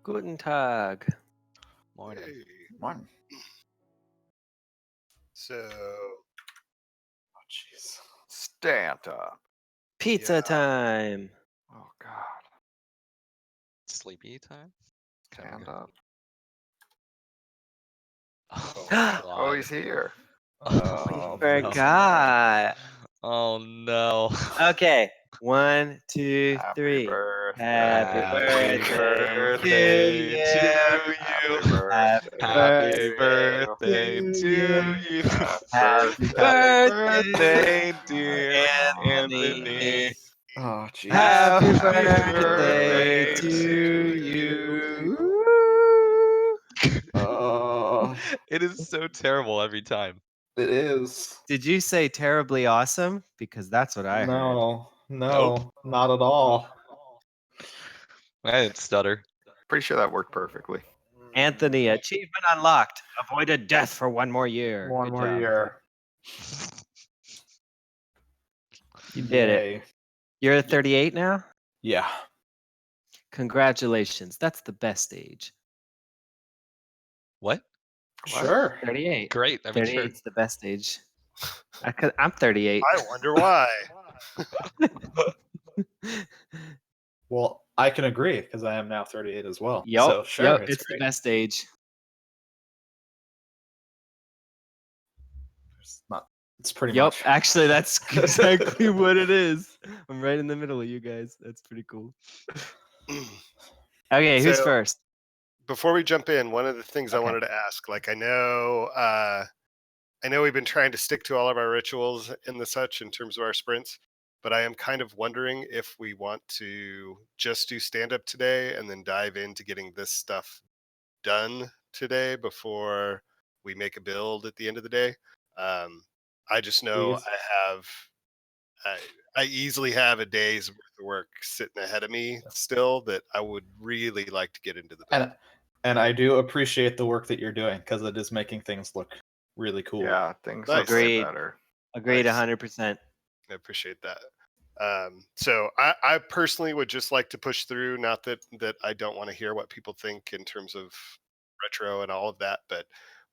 Guten Tag. Morning. Hey. Morning. So, Oh, jeez. Stand up. Pizza Yeah. time. Oh, God. Sleepy time? Stand Okay. up. Oh, Oh, Oh, he's here. Oh, we no. forgot. Oh no. Okay. 1, 2, Happy 3. birthday. Happy birthday to you. Happy birthday to to you. you. Happy Happy birthday, birthday, dear Anthony. Oh, jeez. Happy Happy birthday birthday to to you. It is so terrible every time. It is. Did you say terribly awesome? Because that's what I heard. No, Nope. not at all. I didn't stutter. Pretty sure that worked perfectly. Anthony, achievement unlocked. Avoided death for one more year. One Good more job. year. You did it. Yay. You're at 38 now? Yeah. Congratulations. That's the best age. What? Sure. 38. Great. I mean, 38 sure. is the best age. I'm 38. I wonder why. Well, I can agree because I am now 38 as well. Yup. So sure, Yup, it's it's the great. best age. It's pretty Yup, much. actually, that's exactly what it is. I'm right in the middle of you guys. That's pretty cool. Okay, who's So- first? Before we jump in, one of the things I Okay. wanted to ask, like I know we've been trying to stick to all of our rituals and the such in terms of our sprints, but I am kind of wondering if we want to just do stand up today and then dive into getting this stuff done today before we make a build at the end of the day. I just know Please. I easily have a day's worth of work sitting ahead of me still that I would really like to get into the build. And I do appreciate the work that you're doing because it is making things look really cool. Yeah, things Nice. look way Agreed. better. Agreed, Nice. 100%. I appreciate that. So I personally would just like to push through. Not that I don't want to hear what people think in terms of retro and all of that, but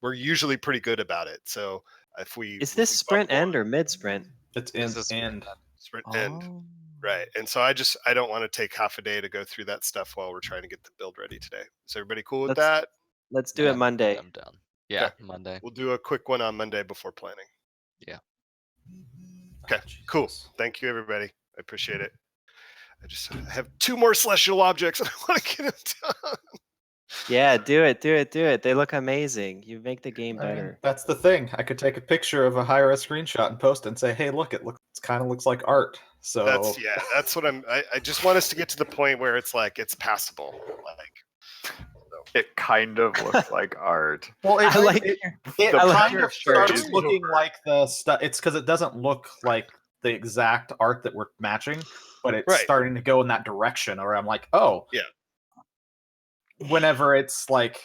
we're usually pretty good about it. So if we Is this if we sprint bump end or mid sprint? It's This is and sprint end, Oh. right? And so I don't want to take half a day to go through that stuff while we're trying to get the build ready today. Is everybody cool with that? Let's do Yeah, it Monday. I'm down. Yeah, Okay. Monday. We'll do a quick one on Monday before planning. Yeah. Okay, cool. Jesus. Thank you, everybody. I appreciate it. I have 2 more celestial objects and I want to get them done. Yeah, do it. They look amazing. You make the game I mean, better. that's the thing. I could take a picture of a high-res screenshot and post it and say, "Hey, look! It kind of looks like art." So That's what I just want us to get to the point where it's like it's passable. Like It kind of looks like art. well, I like it The like kind your of shirt. starts looking like the stuff. It's because it doesn't look like the exact art that we're matching, but it's Right. starting to go in that direction. Or I'm like, oh, Yeah. Whenever it's like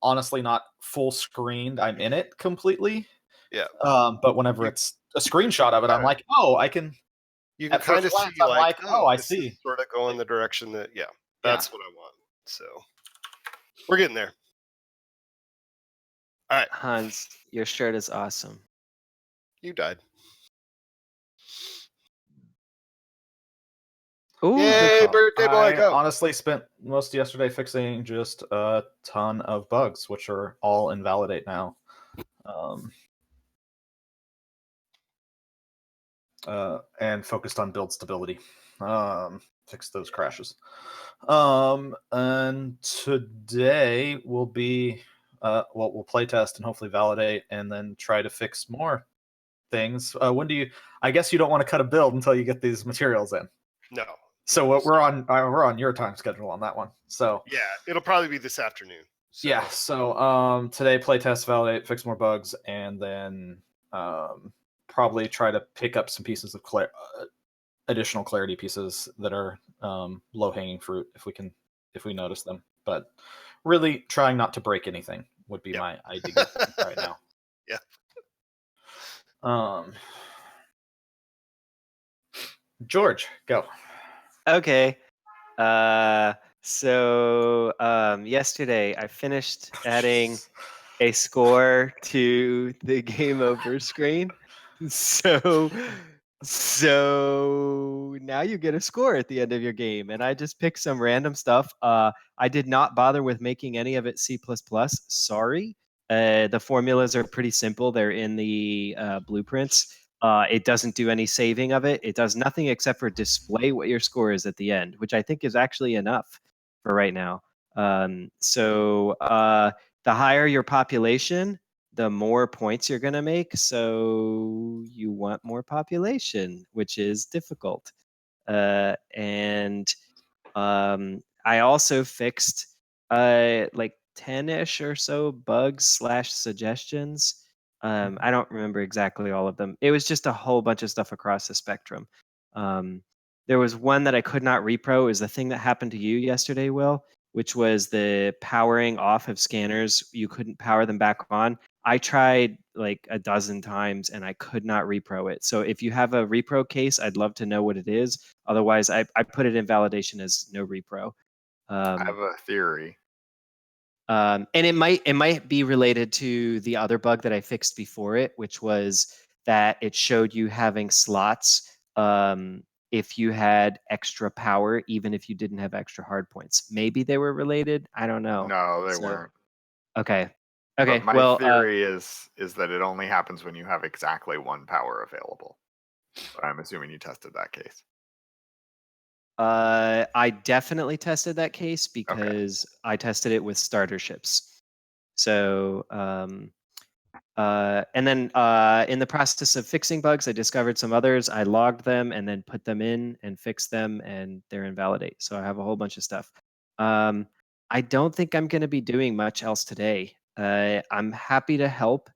honestly not full screened, I'm in it completely. Yeah. But whenever it's a screenshot of it, I'm like, oh, I can. You can At first kind of see glance, I'm like, oh, I this see. is sort of going the direction that that's what I want. So we're getting there. All right. Hans, your shirt is awesome. You died. Ooh, Yay, good call. birthday boy, I go. honestly spent most of yesterday fixing just a ton of bugs, which are all invalidate now. And focused on build stability. Fix those crashes. And today will be we'll play test and hopefully validate and then try to fix more things. I guess you don't want to cut a build until you get these materials in. No. So we're on your time schedule on that one. So Yeah, it'll probably be this afternoon. So. yeah, so today playtest, validate, fix more bugs, and then probably try to pick up some pieces of additional clarity pieces that are low hanging fruit if we notice them. But really trying not to break anything would be my idea right now. Yeah. George, go. Okay. So yesterday I finished adding a score to the game over screen. So now you get a score at the end of your game, and I just picked some random stuff. I did not bother with making any of it C++. Sorry. The formulas are pretty simple. They're in the blueprints. It doesn't do any saving of it. It does nothing except for display what your score is at the end, which I think is actually enough for right now. The higher your population, the more points you're going to make. So you want more population, which is difficult. And I also fixed like 10-ish or so bugs / suggestions. I don't remember exactly all of them. It was just a whole bunch of stuff across the spectrum. There was one that I could not repro. It was the thing that happened to you yesterday, Will, which was the powering off of scanners. You couldn't power them back on. I tried like a dozen times and I could not repro it. So if you have a repro case, I'd love to know what it is. Otherwise, I put it in validation as no repro. I have a theory. And it might be related to the other bug that I fixed before it, which was that it showed you having slots if you had extra power, even if you didn't have extra hard points. Maybe they were related. I don't know. No, they So, weren't. Okay. But Okay. my Well, theory is that it only happens when you have exactly one power available. But I'm assuming you tested that case. I definitely tested that case because I tested it with starter ships. So, and then in the process of fixing bugs, I discovered some others. I logged them and then put them in and fixed them, and they're invalidate. So I have a whole bunch of stuff. I don't think I'm going to be doing much else today. I'm happy to help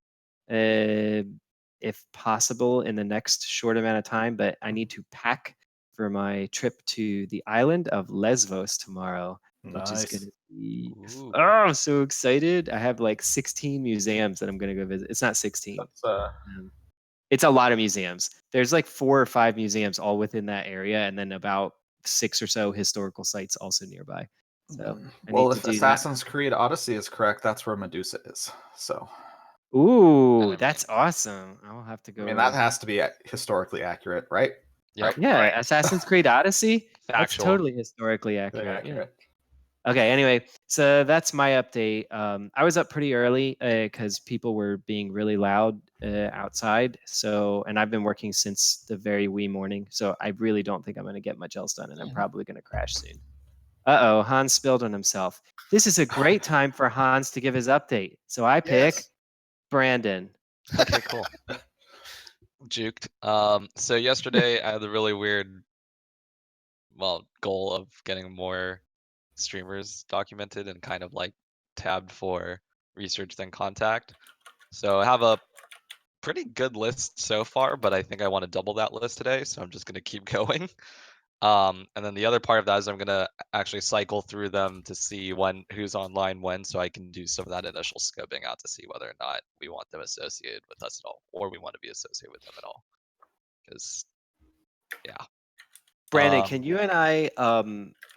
if possible in the next short amount of time, but I need to pack for my trip to the island of Lesbos tomorrow, which is going Nice. to be Ooh. oh, I'm so excited. I have like 16 museums that I'm going to go visit. It's not 16. That's It's a lot of museums. There's like 4 or 5 museums all within that area, and then about 6 or so historical sites also nearby. So I need well, to if do that. Assassin's Creed Odyssey is correct, that's where Medusa is. So Ooh, Enemy. that's awesome. I'll have to I mean, that go. has to be historically accurate, right? Yep. Yeah, Right. Assassin's Creed Odyssey. That's Factual. totally historically Very accurate. Yeah. accurate. Okay, anyway, so that's my update. I was up pretty early because people were being really loud outside. So, and I've been working since the very wee morning. So I really don't think I'm going to get much else done, and I'm probably going to crash soon. Uh-oh, Hans spilled on himself. This is a great time for Hans to give his update. So I pick Yes. Brandon. Okay, cool. Juked. So yesterday I had the really weird, goal of getting more streamers documented and kind of like tabbed for research then contact. So I have a pretty good list so far, but I think I want to double that list today, so I'm just gonna keep going. And then the other part of that is I'm gonna actually cycle through them to see who's online when, so I can do some of that initial scoping out to see whether or not we want them associated with us at all, or we want to be associated with them at all. Because yeah. Brandon, Um, can you and I,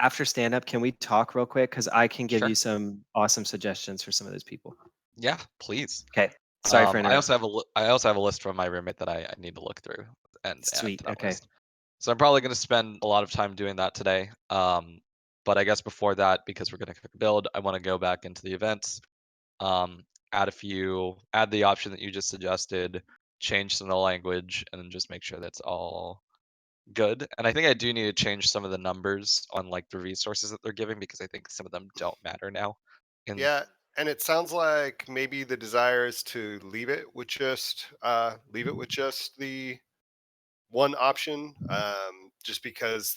after stand up, can we talk real quick? Because I can give Sure. you some awesome suggestions for some of those people. Yeah, please. Okay. Sorry for I also interrupting. have a list from my roommate that I need to look through and add Sweet. to that Okay. list. So I'm probably going to spend a lot of time doing that today. But I guess before that, because we're going to build, I want to go back into the events, add the option that you just suggested, change some of the language, and then just make sure that's all good. And I think I do need to change some of the numbers on like the resources that they're giving because I think some of them don't matter now. Yeah, and it sounds like maybe the desire is to leave it with just the one option, just because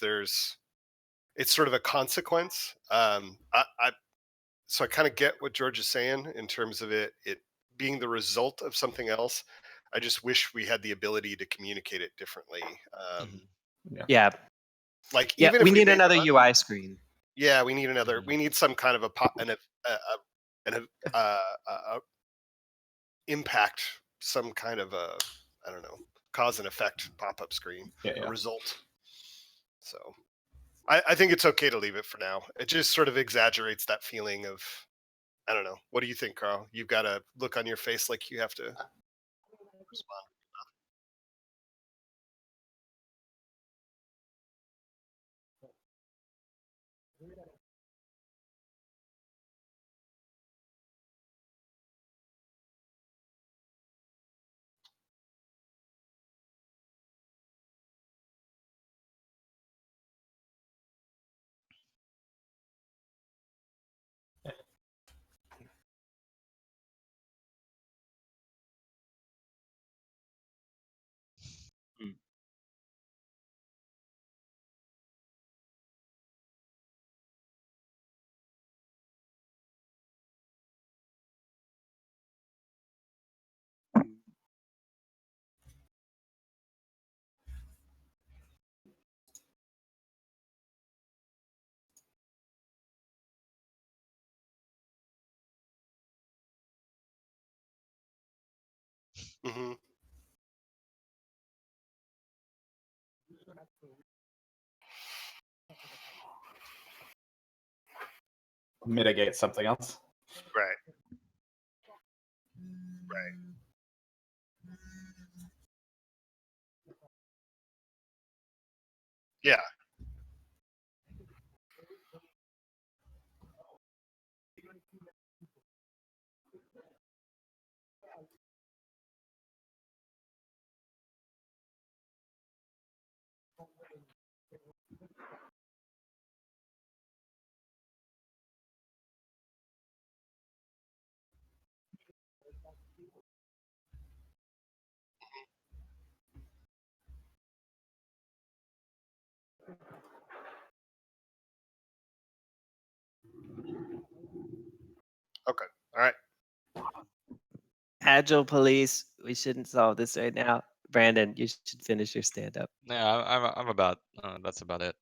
it's sort of a consequence. So I kind of get what George is saying in terms of it being the result of something else. I just wish we had the ability to communicate it differently. Yeah. Like Yeah. even We if we need made another UI screen. yeah, we need another. We need some kind of impact, some kind of a I don't know, cause and effect pop up screen, Yeah. a result. So I think it's okay to leave it for now. It just sort of exaggerates that feeling of, I don't know. What do you think, Carl? You've got a look on your face like you have to respond. Mm-hmm. Mitigate something else. Right. Right. Yeah. Okay. All right. Agile police. We shouldn't solve this right now. Brandon, you should finish your stand up. Yeah, I'm about. That's about it.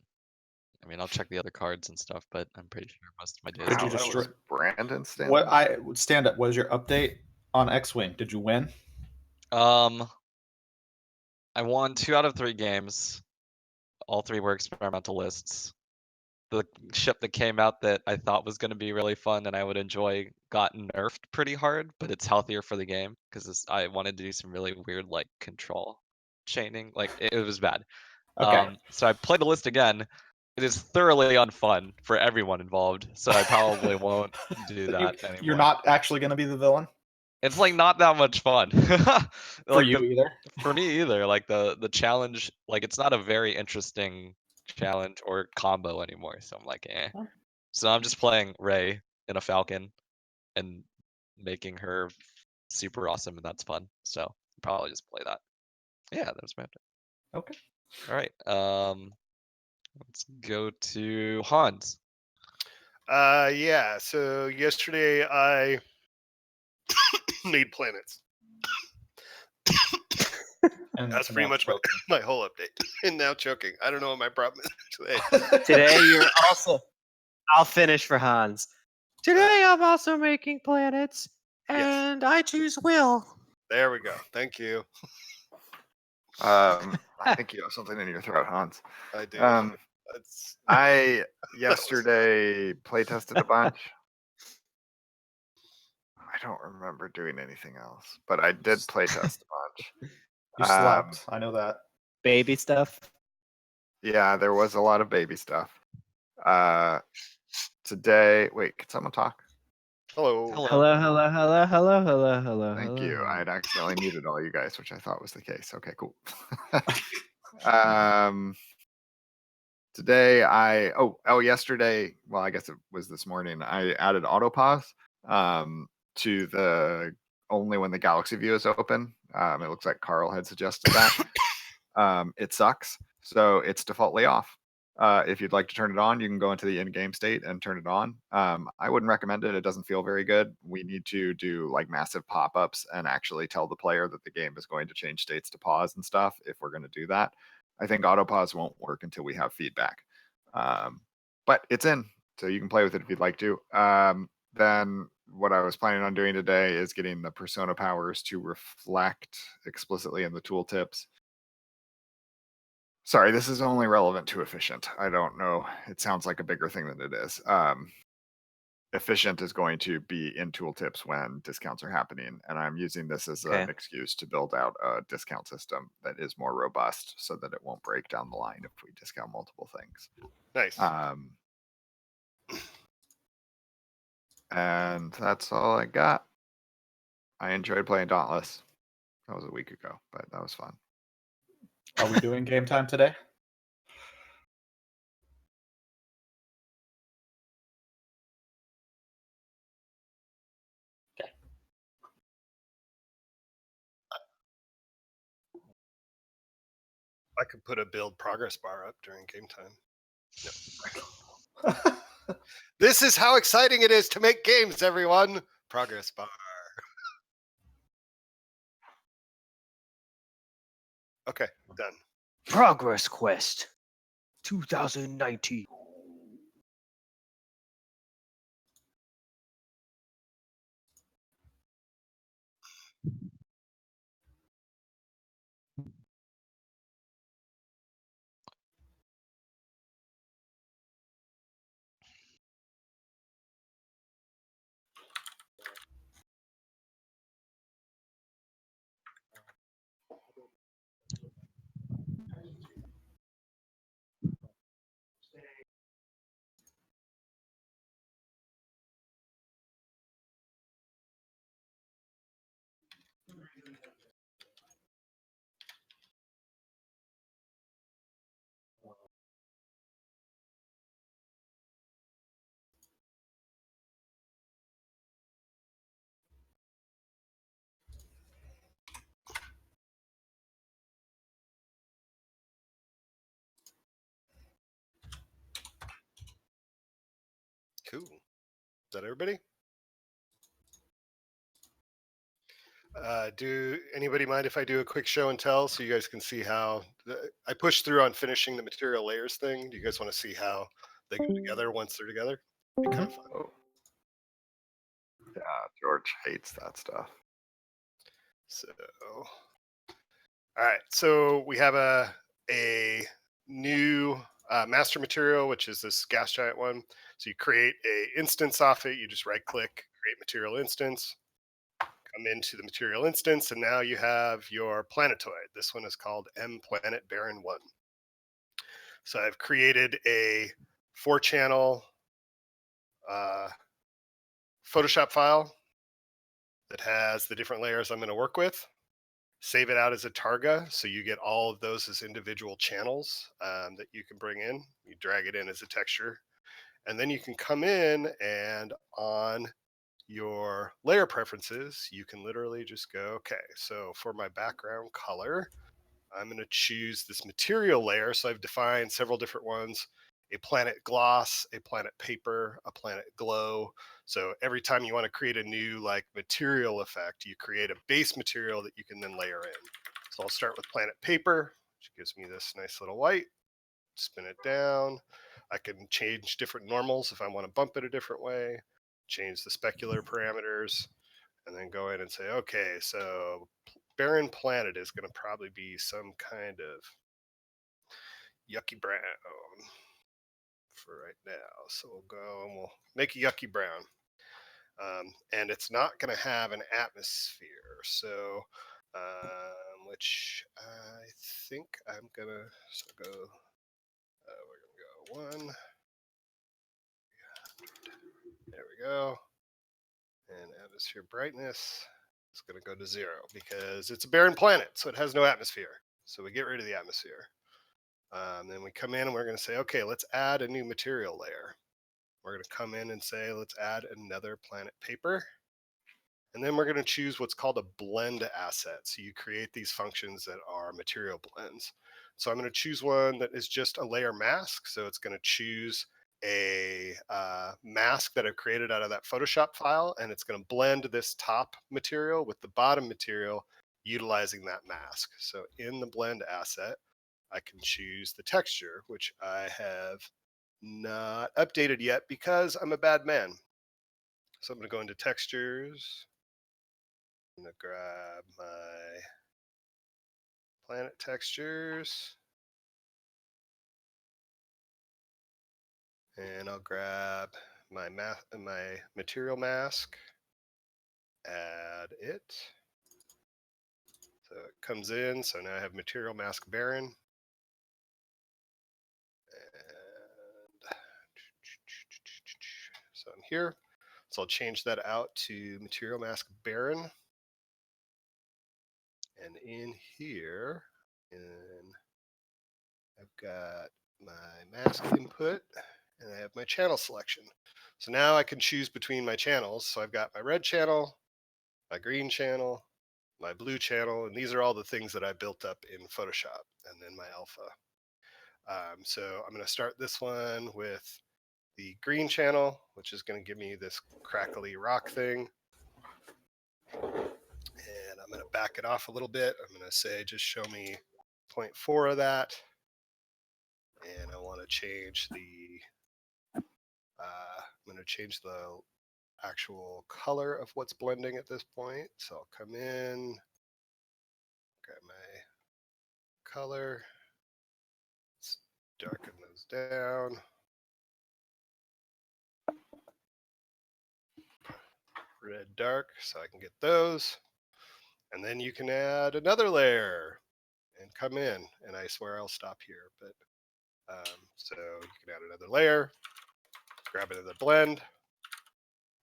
I mean, I'll check the other cards and stuff, but I'm pretty sure most of my days. Did you Wow, that destroy- was Brandon stand What up? I stand up? What is your update on X-Wing? Did you win? I won 2 out of 3 games. All 3 were experimental lists. The ship that came out that I thought was going to be really fun and I would enjoy got nerfed pretty hard, but it's healthier for the game because I wanted to do some really weird like control chaining. Like it was bad. Okay. So I played the list again. It is thoroughly unfun for everyone involved, so I probably won't do that anymore. You're not actually going to be the villain? It's like not that much fun. For Like you either? for me either. Like the challenge, like it's not a very interesting challenge or combo anymore. So I'm like, eh. Huh. So I'm just playing Rey in a Falcon and making her super awesome, and that's fun. So probably just play that. Yeah, that was my update. Okay. All right. Let's go to Hans. Yeah. So yesterday I made planets. And That's pretty much my whole update. And now choking. I don't know what my problem is today. Today you're also. I'll finish for Hans. Today I'm also making planets, Yes. and I choose Will. There we go. Thank you. I think you have something in your throat, Hans. I do. That's I yesterday play tested a bunch. I don't remember doing anything else, but I did play test a bunch. You slept. I know that. Baby stuff. Yeah, there was a lot of baby stuff. Today, wait, can someone talk? hello. Hello, hello, hello, hello, hello, hello. Thank hello, you. hello. I had accidentally muted all you guys, which I thought was the case. Okay, cool. Today yesterday, well, I guess it was this morning, I added autopause to the only when the galaxy view is open. It looks like Carl had suggested that. It sucks, so it's defaultly off. If you'd like to turn it on, you can go into the in-game state and turn it on. I wouldn't recommend it. It doesn't feel very good. We need to do like massive pop-ups and actually tell the player that the game is going to change states to pause and stuff if we're going to do that. I think autopause won't work until we have feedback. But it's in, so you can play with it if you'd like to. Then what I was planning on doing today is getting the persona powers to reflect explicitly in the tooltips. Sorry, this is only relevant to efficient. I don't know. It sounds like a bigger thing than it is. Efficient is going to be in tooltips when discounts are happening, and I'm using this as Okay. an excuse to build out a discount system that is more robust so that it won't break down the line if we discount multiple things. Nice. And that's all I got. I enjoyed playing Dauntless. That was a week ago, but that was fun. Are we doing game time today? I could put a build progress bar up during game time. This is how exciting it is to make games, everyone. Progress bar. Okay, done. Progress Quest 2019. Cool. Is that everybody? Do anybody mind if I do a quick show and tell so you guys can see how I pushed through on finishing the material layers thing? Do you guys want to see how they go together once they're together? It'd be kind of fun. Oh. Yeah, George hates that stuff. So, all right. So we have a new master material, which is this gas giant one. So you create a instance off it. You just right click, create material instance. Come into the material instance, and now you have your planetoid. This one is called M Planet Baron 1. So I've created a 4-channel Photoshop file that has the different layers I'm going to work with. Save it out as a targa, so you get all of those as individual channels that you can bring in. You drag it in as a texture, and then you can come in and on your layer preferences, you can literally just go, okay, so for my background color, I'm going to choose this material layer. So I've defined several different ones: a planet gloss, a planet paper, a planet glow. So every time you want to create a new like material effect, you create a base material that you can then layer in. So I'll start with planet paper, which gives me this nice little white. Spin it down. I can change different normals if I want to bump it a different way, change the specular parameters, and then go in and say, okay, so barren planet is going to probably be some kind of yucky brown for right now. So we'll go and we'll make a yucky brown. And it's not going to have an atmosphere. So, which I think I'm going to go, we're going to go 1. There we go. And atmosphere brightness is going to go to 0 because it's a barren planet, so it has no atmosphere. So we get rid of the atmosphere. Then we come in and we're going to say, okay, let's add a new material layer. We're going to come in and say, let's add another planet paper. And then we're going to choose what's called a blend asset. So you create these functions that are material blends. So I'm going to choose one that is just a layer mask. So it's going to choose a mask that I've created out of that Photoshop file, and it's going to blend this top material with the bottom material utilizing that mask. So in the blend asset, I can choose the texture, which I have not updated yet because I'm a bad man. So I'm going to go into textures. I'm going to grab my planet textures. And I'll grab my material mask, add it. So it comes in. So now I have material mask Baron. And so I'm here. So I'll change that out to material mask Baron. And in here, I've got my mask input and I have my channel selection. So now I can choose between my channels. So I've got my red channel, my green channel, my blue channel, and these are all the things that I built up in Photoshop and then my alpha. So I'm going to start this one with the green channel, which is going to give me this crackly rock thing. And I'm going to back it off a little bit. I'm going to say, just show me 0.4 of that. And I want to change the, I'm going to change the actual color of what's blending at this point. So I'll come in, grab my color, let's darken those down. Red dark, so I can get those. And then you can add another layer and come in, and I swear I'll stop here, but so you can add another layer, grab another blend,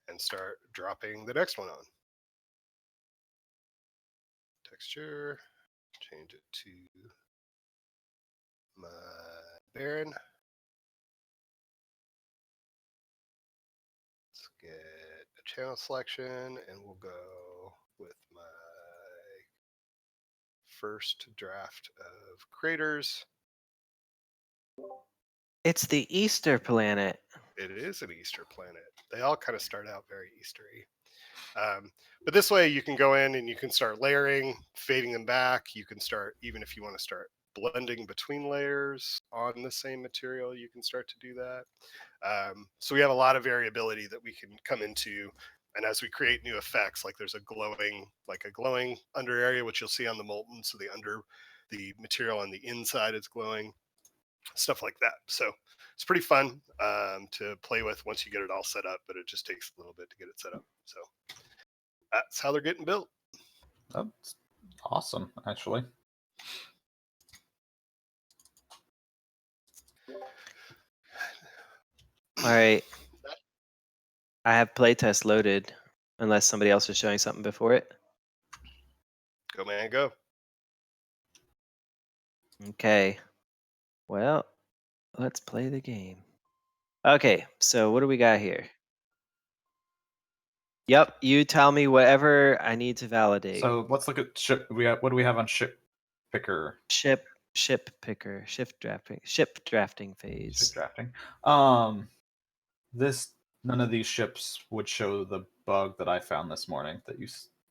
and start dropping the next one on. Texture, change it to my Baron. Let's get a channel selection, and we'll go with my first draft of craters. It's the Easter planet. It is an Easter planet. They all kind of start out very Eastery. But this way you can go in and you can start layering, fading them back. You can start, even if you want to start blending between layers on the same material, you can start to do that. So we have a lot of variability that we can come into. And as we create new effects, like there's a glowing under area, which you'll see on the molten. So the material on the inside is glowing, stuff like that. So it's pretty fun to play with once you get it all set up, but it just takes a little bit to get it set up. So that's how they're getting built. That's awesome, actually. All right. I have playtest loaded, unless somebody else is showing something before it. Go, man, go. Okay. Well, let's play the game. Okay, so what do we got here? Yep, you tell me whatever I need to validate. So let's look at ship. What do we have on ship picker? Ship picker, ship drafting phase. Ship drafting. None of these ships would show the bug that I found this morning that you.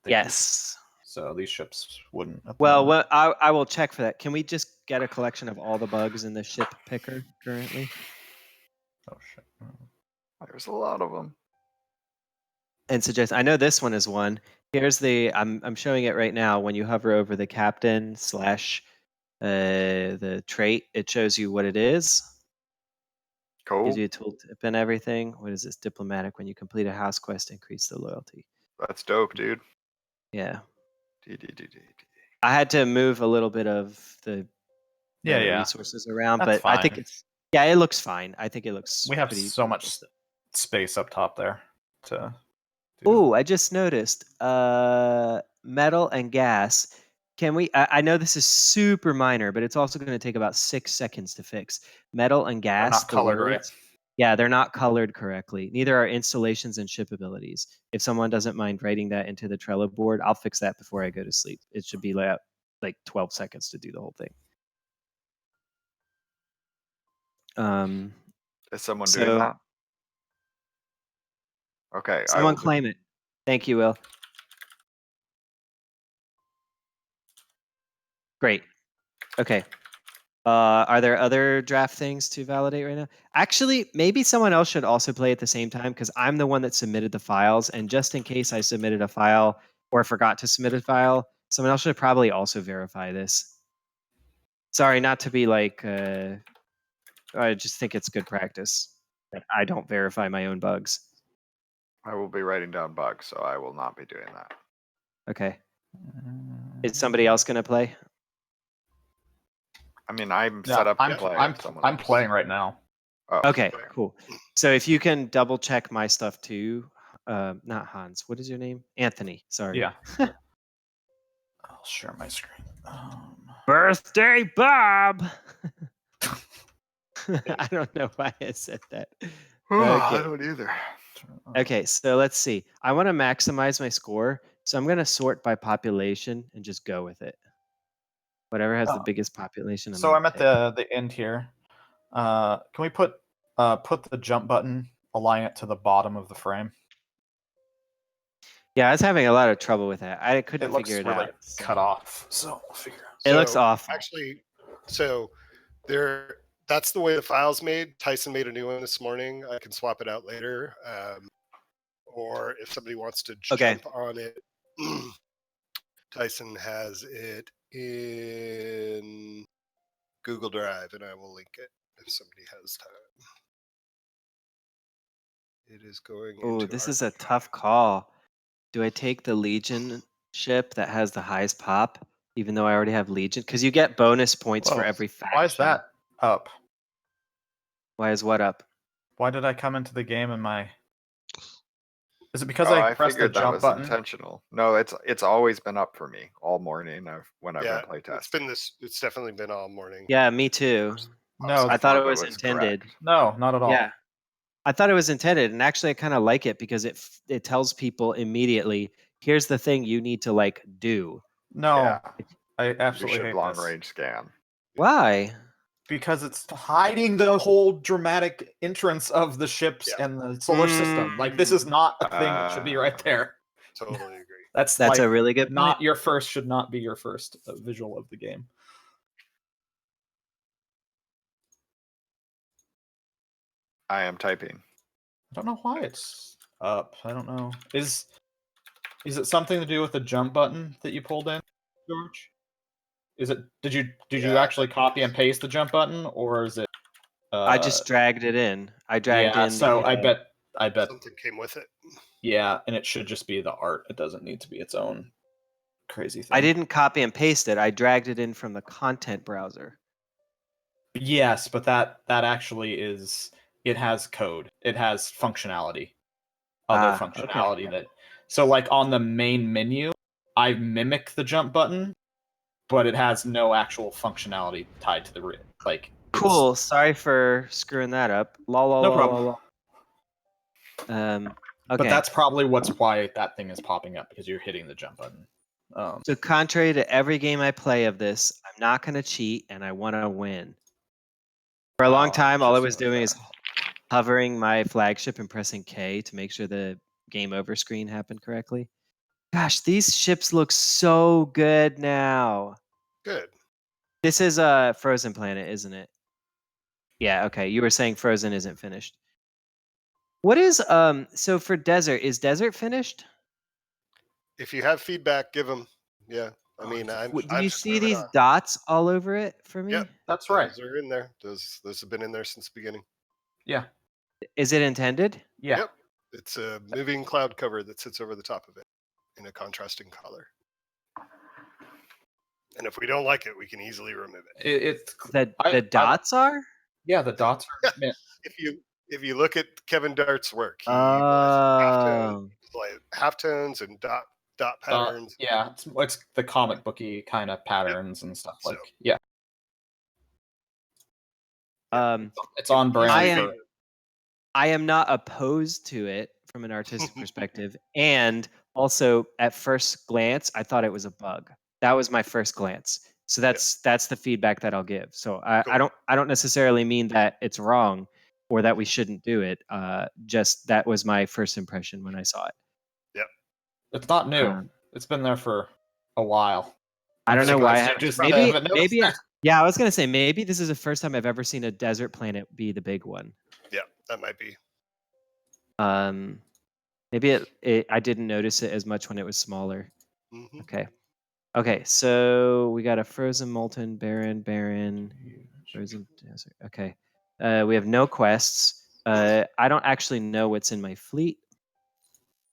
Yes. So these ships wouldn't. Well, I will check for that. Can we just get a collection of all the bugs in the ship picker currently? Oh shit. There's a lot of them. And suggest. I know this one is one. Here's the. I'm showing it right now. When you hover over the captain / the trait, it shows you what it is. Cool. Gives you a tooltip and everything. What is this? Diplomatic. When you complete a house quest, increase the loyalty. That's dope, dude. Yeah. I had to move a little bit of the resources around, That's but fine. I think it looks fine. I think it looks. We have pretty so much space up top there to. Oh, I just noticed. Metal and gas. Can we? I know this is super minor, but it's also going to take about 6 seconds to fix. Metal and gas. They're not colored, right? Yeah, they're not colored correctly. Neither are installations and ship abilities. If someone doesn't mind writing that into the Trello board, I'll fix that before I go to sleep. It should be like 12 seconds to do the whole thing. Is someone doing that? Okay. Someone claim it. Thank you, Will. Great. Okay. Are there other draft things to validate right now? Actually, maybe someone else should also play at the same time because I'm the one that submitted the files. And just in case I submitted a file or forgot to submit a file, someone else should probably also verify this. Sorry, not to be like, I just think it's good practice. that I don't verify my own bugs. I will be writing down bugs, so I will not be doing that. Okay. Is somebody else going to play? I mean, I'm Yeah, set up to I'm play. I'm if someone I'm else- playing right now. Oh, Okay, cool. So if you can double check my stuff too. Not Hans. What is your name? Anthony. Sorry. Yeah. I'll share my screen. Birthday Bob. I don't know why I said that. I Okay. don't either. Okay, so let's see. I want to maximize my score, so I'm going to sort by population and just go with it. Whatever has the Oh. biggest population. So I'm at the end here. Can we put the jump button, align it to the bottom of the frame? Yeah, I was having a lot of trouble with that. I couldn't It looks figure it really out. so- cut off. So we'll figure out. It looks So, awful. Actually, so that's the way the file's made. Tyson made a new one this morning. I can swap it out later. Or if somebody wants to Okay. jump on it, Tyson has it in Google Drive, and I will link it if somebody has time. It is going Oh, into this our is a tough call. Do I take the Legion ship that has the highest pop, even though I already have Legion? Because you get bonus points for Whoa, every faction. Why is that up? Why is what up? Why did I come into the game and my? Is it because Oh, I I pressed the figured that jump was button? intentional. No, it's always been up for me all morning. When I've Yeah, been playtesting. it's been this. It's definitely been all morning. Yeah, me too. No, I thought it that was intended. correct. No, not at all. Yeah, I thought it was intended, and actually, I kind of like it because it tells people immediately. Here's the thing you need to like do. No, Yeah. I You absolutely should hate long this. range scan. Why? Because it's hiding the whole dramatic entrance of the ships Yeah. and the solar system. Like this is not a thing that should be right there. Totally agree. That's That's like a really good not point. your first should not be your first visual of the game. I am typing. I don't know why it's up. I don't know. Is it something to do with the jump button that you pulled in, George? Is it did you Yeah, actually copy and paste the jump button, or is it I just dragged it in. I dragged yeah, in. so I bet something came with it. yeah, and it should just be the art. It doesn't need to be its own crazy thing. I didn't copy and paste it. I dragged it in from the content browser. Yes, but that actually is it has code. It has functionality. Other functionality that so like on the main menu, I mimic the jump button, but it has no actual functionality tied to the like it's- Cool. Sorry for screwing that up. No problem. Okay. But that's probably why that thing is popping up because you're hitting the jump button. So contrary to every game I play of this, I'm not going to cheat and I want to win. For a long time, all I was doing is hovering my flagship and pressing K to make sure the game over screen happened correctly. Gosh, these ships look so good now. Good. This is a Frozen Planet, isn't it? Yeah, okay. You were saying Frozen isn't finished. What is so for Desert, is Desert finished? If you have feedback, give them. Yeah. I mean, Do you see screwing these off. dots all over it for me? Yep. That's right. Those are in there. Those have been in there since the beginning. Yeah. Is it intended? Yeah. Yep. It's a moving cloud cover that sits over the top of it in a contrasting color. And if we don't like it, we can easily remove it. It's The dots are? yeah, the dots are If you look at Kevin Dart's work, he Oh. halftones and dot patterns. yeah, it's the comic booky kind of patterns and stuff So- like yeah. It's on I brand am- for I am not opposed to it from an artistic perspective. And also at first glance, I thought it was a bug. That was my first glance. So that's the feedback that I'll give. So I don't necessarily mean that it's wrong or that we shouldn't do it. Just that was my first impression when I saw it. Yep. it's not new. It's been there for a while. I don't know why I have just maybe noticed that. yeah, I was gonna say maybe this is the first time I've ever seen a desert planet be the big one. Yeah, that might be. Maybe I didn't notice it as much when it was smaller. Mm-hmm. Okay, so we got a frozen, molten, barren, frozen desert. Okay, we have no quests. I don't actually know what's in my fleet.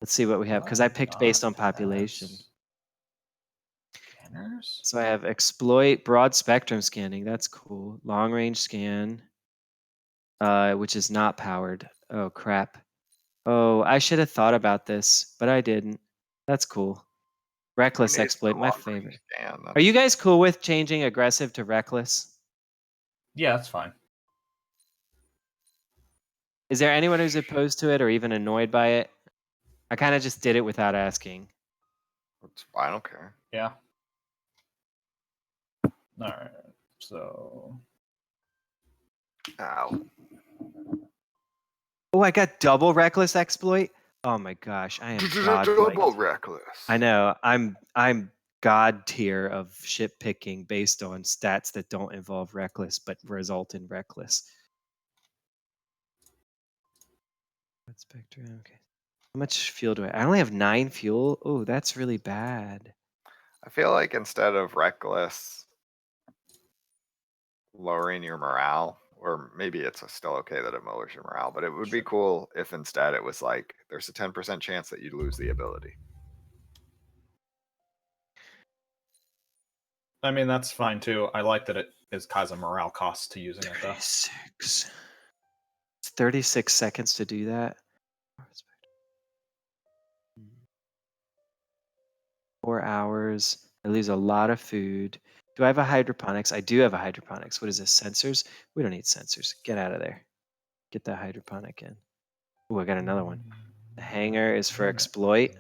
Let's see what we have, because I picked based on population. Scanners? So I have exploit, broad spectrum scanning. That's cool. Long range scan, which is not powered. Oh crap. Oh, I should have thought about this, but I didn't. That's cool. Reckless Who needs the exploit, my long-range favorite. scan? Are you guys cool with changing aggressive to reckless? Yeah, that's fine. Is there anyone who's opposed to it or even annoyed by it? I kind of just did it without asking. I don't care. Yeah. All right. So. Ow. Oh, I got double reckless exploit. Oh my gosh, I am godlike. Double reckless. I know. I'm god tier of ship picking based on stats that don't involve reckless but result in reckless. Spectrum. Okay. How much fuel do I only have 9 fuel. Oh, that's really bad. I feel like instead of reckless lowering your morale, or maybe it's still okay that it lowers your morale, but it would be cool if instead it was like there's a 10% chance that you'd lose the ability. I mean, that's fine too. I like that it is cause a morale cost to using it though. 36. It's 36 seconds to do that. 4 hours. I lose a lot of food. Do I have a hydroponics? I do have a hydroponics. What is this? Sensors? We don't need sensors. Get out of there. Get that hydroponic in. Oh, I got another one. The hangar is for exploit.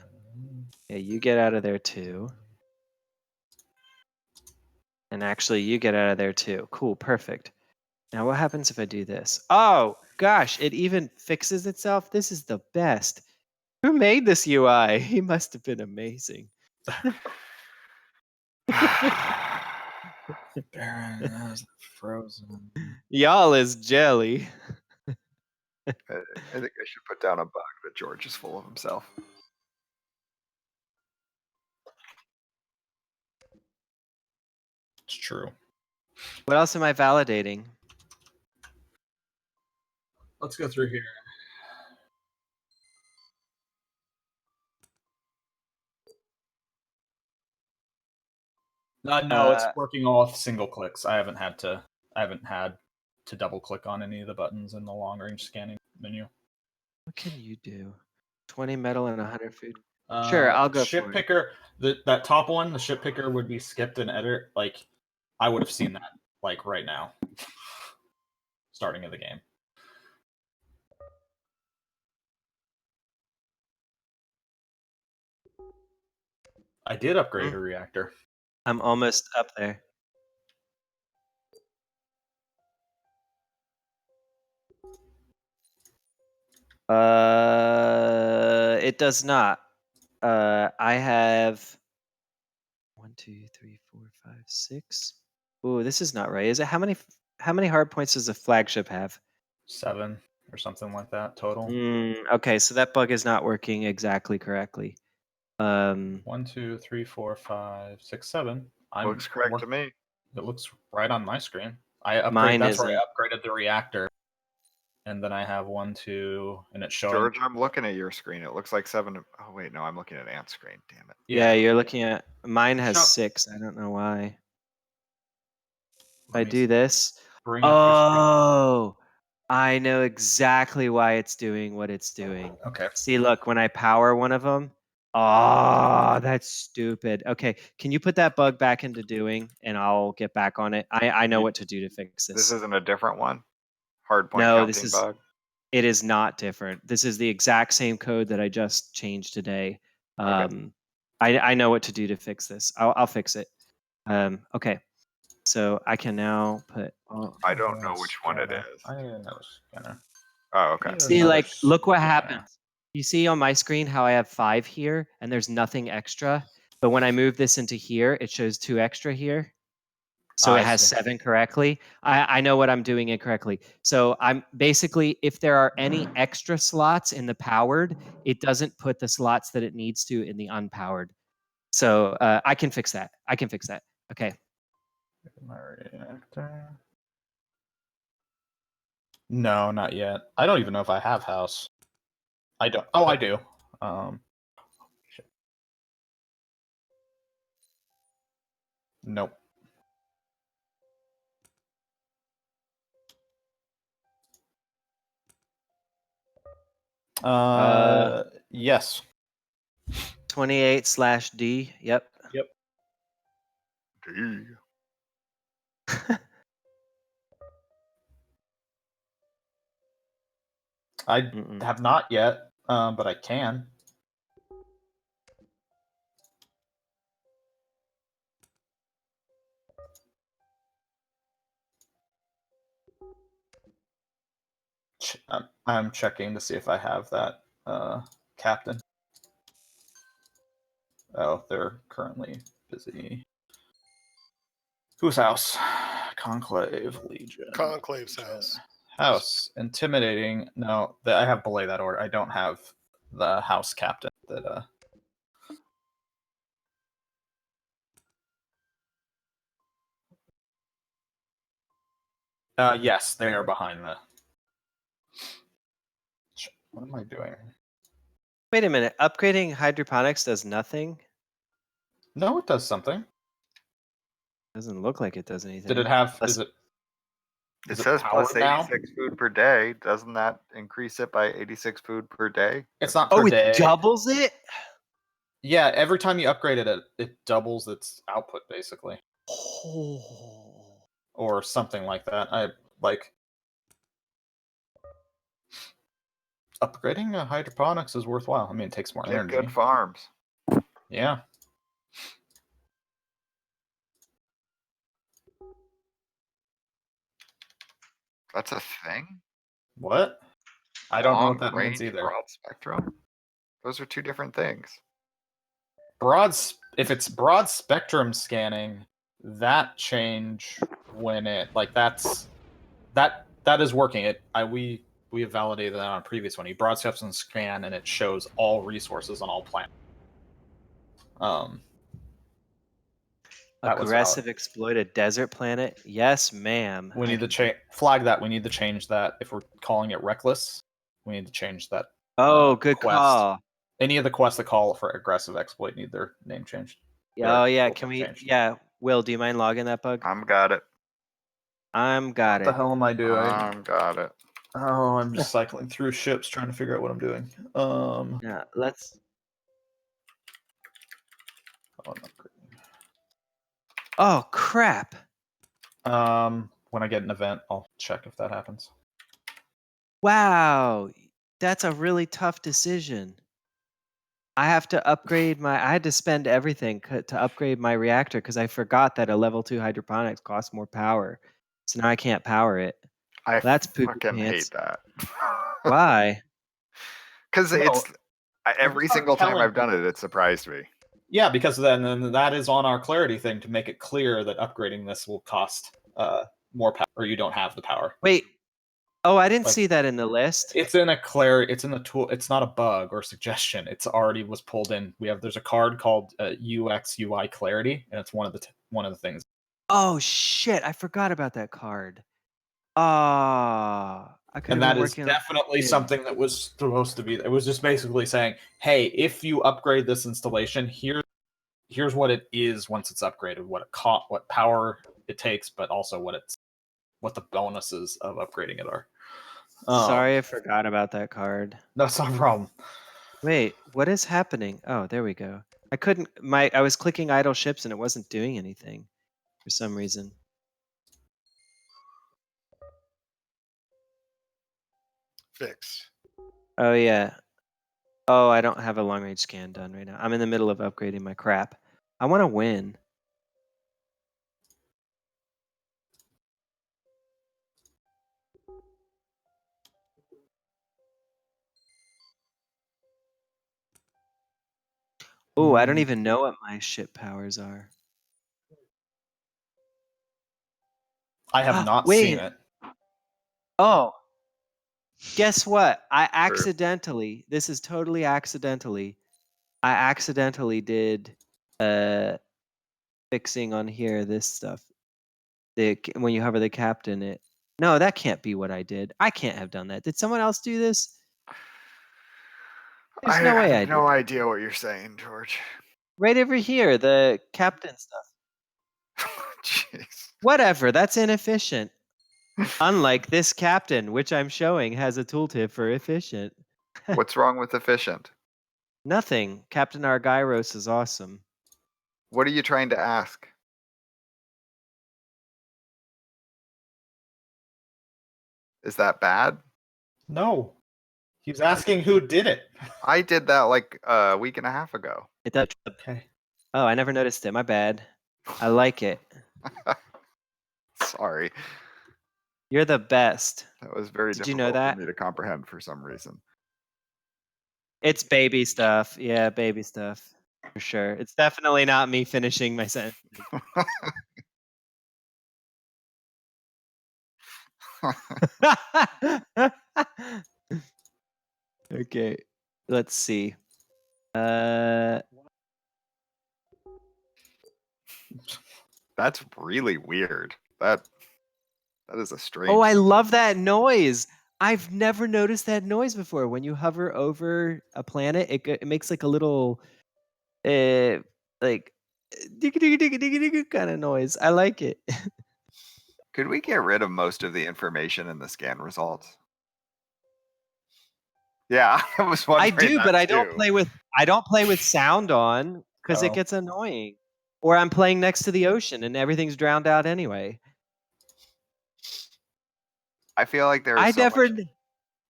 Yeah, you get out of there too. And actually, you get out of there too. Cool, perfect. Now, what happens if I do this? Oh, gosh, it even fixes itself. This is the best. Who made this UI? He must have been amazing. Baron is frozen. Y'all is jelly. I think I should put down a bug that George is full of himself. It's true. What else am I validating? Let's go through here. No, it's working off single clicks. I haven't had to double click on any of the buttons in the long range scanning menu. What can you do? 20 metal and 100 food. Sure, I'll go ship for it. picker. That top one, the ship picker, would be skipped and edit. Like, I would have seen that like right now, starting of the game. I did upgrade a reactor. I'm almost up there. It does not. I have 1, 2, 3, 4, 5, 6. Ooh, this is not right. Is it how many hard points does a flagship have? 7 or something like that total. Okay, so that bug is not working exactly correctly. 1, 2, 3, 4, 5, 6, 7. Looks correct to me. It looks right on my screen. I upgraded. Mine that's where I isn't. upgraded the reactor, and then I have 1, 2, and it's showing. George, I'm looking at your screen. It looks like 7. Oh wait, no, I'm looking at Ant's screen. Damn it. Yeah, you're looking at mine has 6. I don't know why. If I do this, Bring up your screen. oh, I know exactly why it's doing what it's doing. Okay. See, look, when I power one of them, oh, that's stupid. Okay, can you put that bug back into doing, and I'll get back on it. I know what to do to fix this. This isn't a different one? Hard point No, counting bug? it is not different. This is the exact same code that I just changed today. Okay. I know what to do to fix this. I'll fix it. Okay. So I can now put. I don't know which one it is. I need another scanner. Oh, okay. See, like, look what happens. You see on my screen how I have 5 here, and there's nothing extra. But when I move this into here, it shows 2 extra here. So it has 7 correctly. I know what I'm doing incorrectly. So I'm basically, if there are any extra slots in the powered, it doesn't put the slots that it needs to in the unpowered. So I can fix that. Okay. My reactor. No, not yet. I don't even know if I have house. I don't. Oh, I do. Shit. Nope. Yes. 28/D. Yep. D. I Mm-mm. have not yet, but I can. I'm checking to see if I have that captain. Oh, they're currently busy. Whose house? Conclave, Legion. Conclave's Legion. house. House. Intimidating. No, I have belay that order. I don't have the house captain that yes, they are behind the. What am I doing? Wait a minute. Upgrading hydroponics does nothing? No, it does something. Doesn't look like it does anything. Did it have? Plus- Is it? It Is it says plus powered now? 86 food per day. Doesn't that increase it by 86 food per day? It's not Oh, per it day. doubles it? Yeah, every time you upgrade it, it doubles its output basically, Oh. or something like that. I like upgrading hydroponics is worthwhile. I mean, it takes more Get energy. good farms. Yeah. That's a thing? What? I don't know what that Long-range means either. broad spectrum? Those are two different things. If it's broad spectrum scanning, that change when it like that is working. We have validated that on a previous one. You broad spectrum scan and it shows all resources on all planets. That was Aggressive exploited desert planet? Yes, ma'am. We I need to can- flag that. We need to change that. If we're calling it reckless, we need to change that. Oh, good quest. call. Any of the quests that call for aggressive exploit need their name changed. Oh yeah, Their can filter we? changed. Yeah, Will, do you mind logging that bug? Got it. I'm got What the it. hell am I doing? Got it. Oh, I'm just cycling through ships trying to figure out what I'm doing. Yeah, let's. Oh crap! When I get an event, I'll check if that happens. Wow, that's a really tough decision. I have to upgrade my. I had to spend everything to upgrade my reactor because I forgot that a level 2 hydroponics costs more power. So now I can't power it. I That's poopy fucking pants. hate that. Why? Because No, it's every start single time telling I've done it, it surprised me. Yeah, because then that is on our clarity thing to make it clear that upgrading this will cost more power, or you don't have the power. Wait. Oh, I didn't Like- see that in the list. It's in the tool. It's not a bug or suggestion. It's already was pulled in. There's a card called UX UI clarity, and it's one of the things. Oh shit! I forgot about that card. Ah, I could And have that been is working definitely on it. something that was supposed to be. It was just basically saying, hey, if you upgrade this installation, here's what it is once it's upgraded, what power it takes, but also what the bonuses of upgrading it are. Sorry, I forgot about that card. That's not a problem. Wait, what is happening? Oh, there we go. I was clicking idle ships and it wasn't doing anything for some reason. Fixed. Oh yeah. Oh, I don't have a long range scan done right now. I'm in the middle of upgrading my crap. I want to win. Oh, I don't even know what my ship powers are. I have not Wait. seen it. Oh, guess what? This is totally accidentally, I accidentally did fixing on here, this stuff. When you hover the captain, No, that can't be what I did. I can't have done that. Did someone else do this? There's no way I have did. no idea what you're saying, George. Right over here, the captain stuff. Jeez. Whatever, that's inefficient. Unlike this captain, which I'm showing has a tooltip for efficient. What's wrong with efficient? Nothing. Captain Argyros is awesome. What are you trying to ask? Is that bad? No. He's asking who did it. I did that like a week and a half ago. It does. Okay. Oh, I never noticed it. My bad. I like it. Sorry. You're the best. That was very Did you difficult know that? for me to comprehend for some reason. It's baby stuff. Yeah, baby stuff. For sure. It's definitely not me finishing my sentence. Okay. Let's see. That's really weird. That is a strange. Oh, I love that noise. I've never noticed that noise before. When you hover over a planet, it makes like a little like kind of noise. I like it. Could we get rid of most of the information in the scan results? Yeah, I was wondering. I do, that but I too. don't play with sound on because it Oh. gets annoying. Or I'm playing next to the ocean and everything's drowned out anyway. I feel like there I is so never. much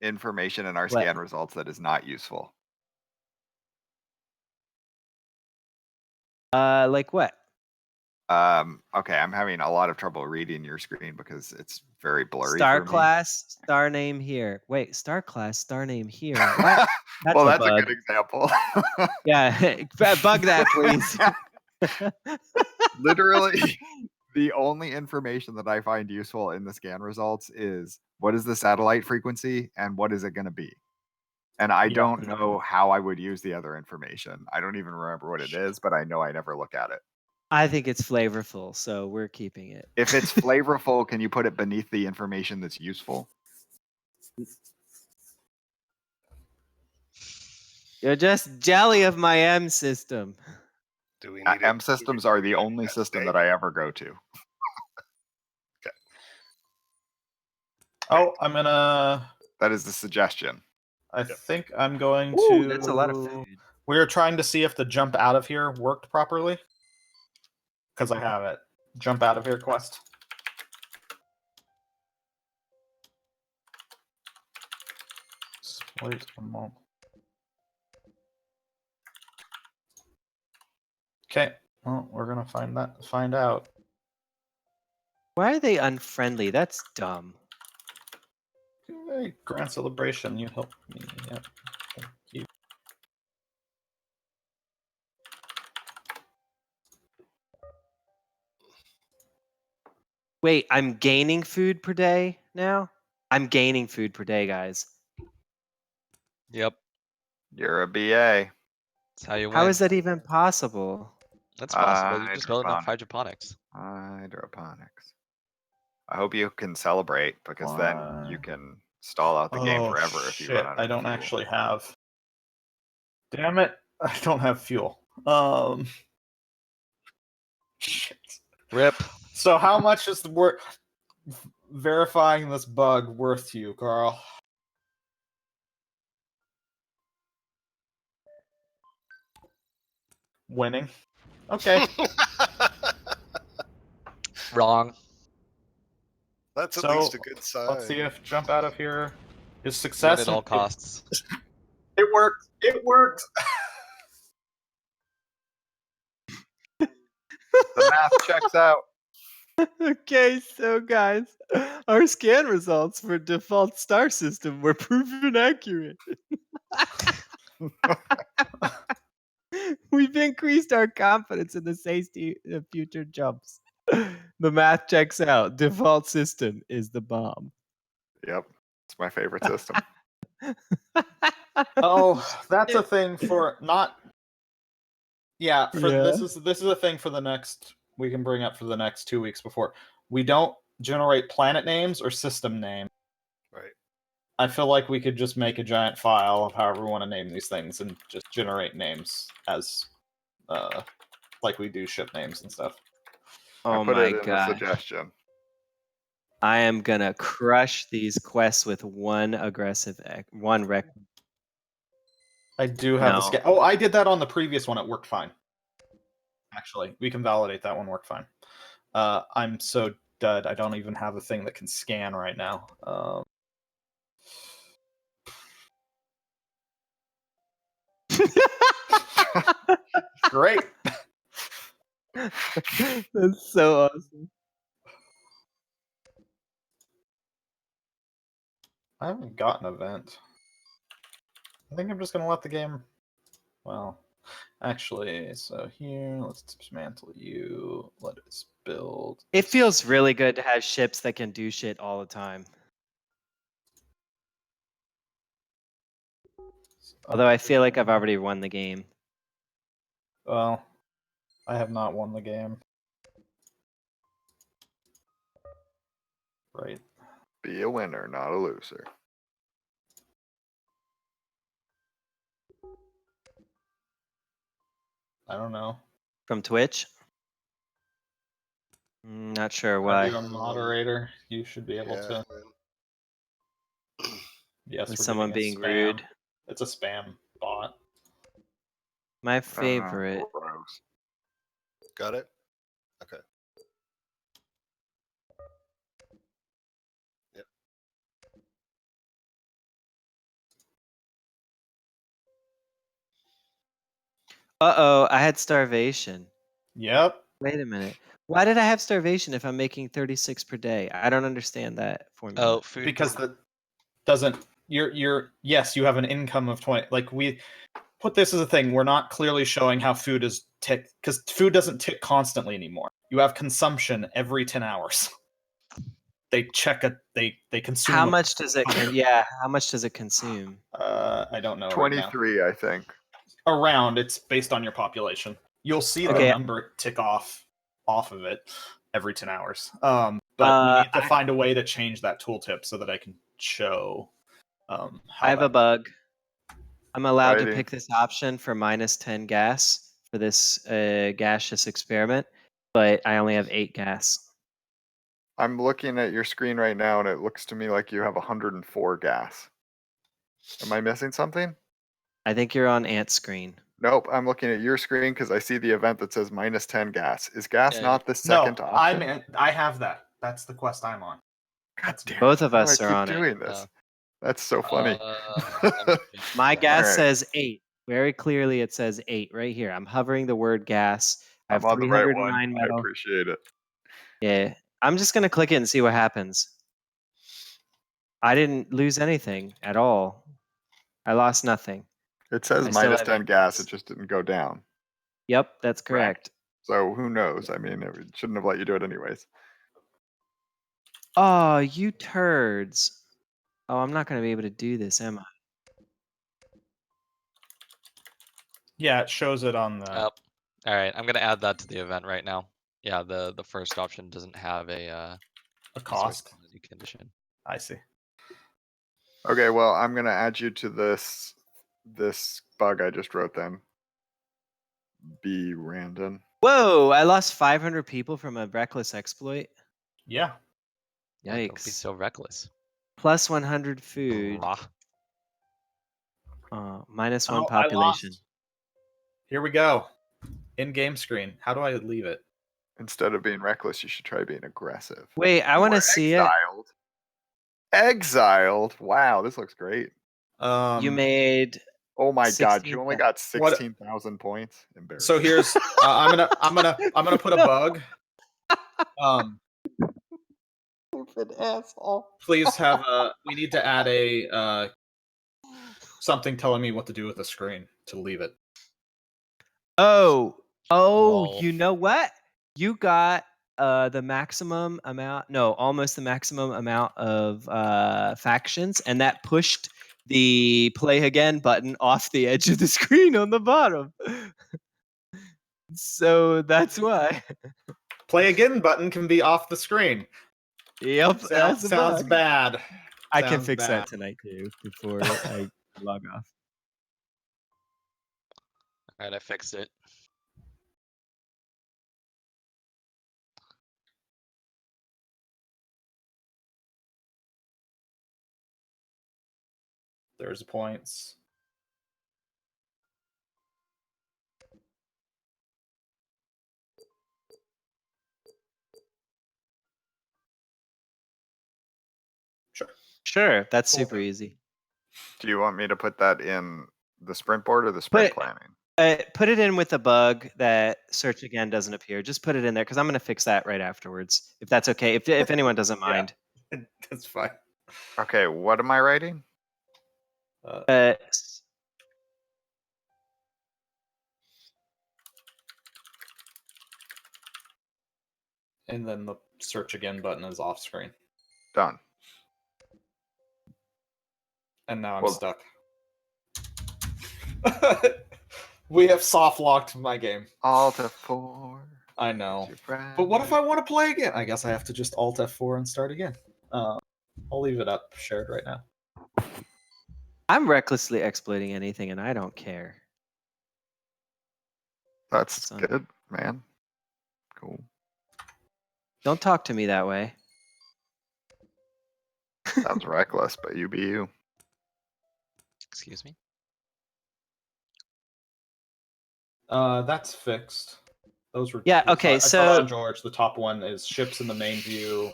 information in our What? scan results that is not useful. Like what? Okay, I'm having a lot of trouble reading your screen because it's very blurry Star for me. class, star name here. Wait, star class, star name here. What? Well, that's bug. a good example. Yeah, bug that, please. Literally, the only information that I find useful in the scan results is what is the satellite frequency and what is it going to be? And I don't know how I would use the other information. I don't even remember what it is, but I know I never look at it. I think it's flavorful, so we're keeping it. If it's flavorful, can you put it beneath the information that's useful? You're just jelly of my M system. Do we need M systems are the only system that I ever go to. Okay. Oh, I'm gonna. That is the suggestion. I think I'm going Ooh, to. that's a lot of food. We were trying to see if the jump out of here worked properly. Because I have it. Jump out of here quest. Wait a moment. Okay. Well, we're gonna find out. Why are they unfriendly? That's dumb. Hey, grand celebration. You helped me. Yep. Thank you. Wait, I'm gaining food per day now? I'm gaining food per day, guys. Yep. You're a BA. That's how you win. How is that even possible? That's possible. You just build enough hydroponics. hydroponics. Hydroponics. I hope you can celebrate because then you can stall out the game forever if you run out of I don't fuel. actually have. Damn it! I don't have fuel. Shit. Rip. So how much is the verifying this bug worth to you, Carl? Winning. Okay. Wrong. That's at So, least a good sign. Let's see if jump out of here is Win success. at all costs. It worked. It worked. The math checks out. Okay, so guys, our scan results for default star system were proven accurate. We've increased our confidence in the safety of future jumps. The math checks out. Default system is the bomb. Yep. It's my favorite system. Oh, that's a thing for not. Yeah, Yeah. this is a thing for the next. We can bring up for the next 2 weeks before. We don't generate planet names or system name. Right. I feel like we could just make a giant file of however we want to name these things and just generate names as, like we do ship names and stuff. Oh I put my it in a god. suggestion. I am gonna crush these quests with one rec. I do have the No. scan. Oh, I did that on the previous one. It worked fine. Actually, we can validate that one worked fine. I'm so dud. I don't even have a thing that can scan right now. Great. That's so awesome. I haven't got an event. I think I'm just gonna let the game. Well, actually, so here, let's dismantle you. Let us build. It feels really good to have ships that can do shit all the time. Although I feel like I've already won the game. Well, I have not won the game. Right. Be a winner, not a loser. I don't know. From Twitch? Not sure Are why. you a moderator? You should be able to. Yes, With we're someone getting being a spam. rude. It's a spam bot. My I don't know, favorite. gross. Got it? Okay. Yep. Uh-oh, I had starvation. Yep. Wait a minute. Why did I have starvation if I'm making 36 per day? I don't understand that formula. Oh, food. Because that doesn't. You're yes, you have an income of 20. Like we put this as a thing. We're not clearly showing how food is tick because food doesn't tick constantly anymore. You have consumption every 10 hours. They check it. They consume. How much does it? Yeah, how much does it consume? I don't know. Right now. 23, I think. Around. It's based on your population. You'll see the Okay. number tick off of it every 10 hours. But we need to find a way to change that tooltip so that I can show. How I have a that- bug. I'm allowed to Righty. pick this option for -10 gas for this gaseous experiment, but I only have 8 gas. I'm looking at your screen right now, and it looks to me like you have 104 gas. Am I missing something? I think you're on Ant's screen. Nope, I'm looking at your screen because I see the event that says -10 gas. Is gas Yeah. not the No, second option? I have that. That's the quest I'm on. God damn Both it, of why do us I are keep on it. doing this. That's so funny. My gas. gas Alright. says 8. Very clearly it says 8 right here. I'm hovering the word gas. I have I'm on the right 309 one. I metal. appreciate it. Yeah. I'm just going to click it and see what happens. I didn't lose anything at all. I lost nothing. It says I still have -10 8 gas. gas. It just didn't go down. Yep, that's correct. So who knows? I mean, it shouldn't have let you do it anyways. Oh, you turds. Oh, I'm not going to be able to do this, am I? Yeah, it shows it on the. All right, I'm gonna add that to the event right now. Yeah, the first option doesn't have a cost. resource quantity condition. I see. Okay, well, I'm gonna add you to this bug I just wrote then. Be random. Whoa, I lost 500 people from a reckless exploit. Yeah. Yeah, don't be Yikes. so reckless. Plus 100 food. Brah. -1 Oh, I population. lost. Here we go. In-game screen. How do I leave it? Instead of being reckless, you should try being aggressive. Wait, I want to Or see it. exiled. Exiled. Wow, this looks great. You made. Oh my god, 16 you only got What- 16,000 points. Embarrassing. So here's I'm gonna put a bug. Stupid asshole. Please have we need to add a something telling me what to do with the screen to leave it. Oh, Lol. you know what? You got the maximum amount, no, almost the maximum amount of factions, and that pushed the play again button off the edge of the screen on the bottom. So that's why. Play again button can be off the screen. Yep, that's a Sounds bug. bad. I can Sounds fix bad. that tonight too before I log off. All right, I fixed it. There's points. Sure. Sure, that's Cool. super easy. Do you want me to put that in the sprint board or the sprint it- planning? Put it in with the bug that search again doesn't appear. Just put it in there because I'm going to fix that right afterwards, if that's okay. If anyone doesn't Yeah. mind. That's fine. Okay, what am I writing? Uh, And then the search again button is off screen. Done. And now I'm Well- stuck. We have soft locked my game. Alt F4. I know. Your friend. But what if I want to play again? I guess I have to just Alt F4 and start again. I'll leave it up shared right now. I'm recklessly exploiting anything, and I don't care. That's Son. good, man. Cool. Don't talk to me that way. Sounds reckless, but you be you. Excuse me. That's fixed. Those were Yeah, I okay, saw so- on George, the top one is ships in the main view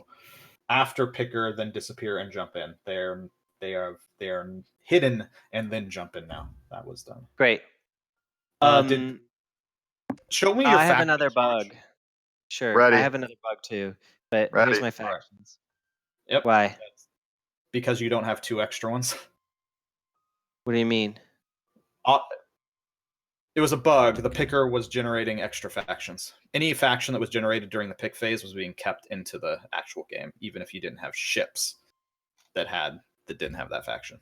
after picker, then disappear and jump in. They are hidden and then jump in now. That was done. Great. Show me your I have factions, another George. bug. Sure, Ready. I have another bug too. But Ready. here's my All right. factions. Yep. Why? Because you don't have 2 extra ones. What do you mean? It was a bug. The picker was generating extra factions. Any faction that was generated during the pick phase was being kept into the actual game, even if you didn't have ships that didn't have that faction.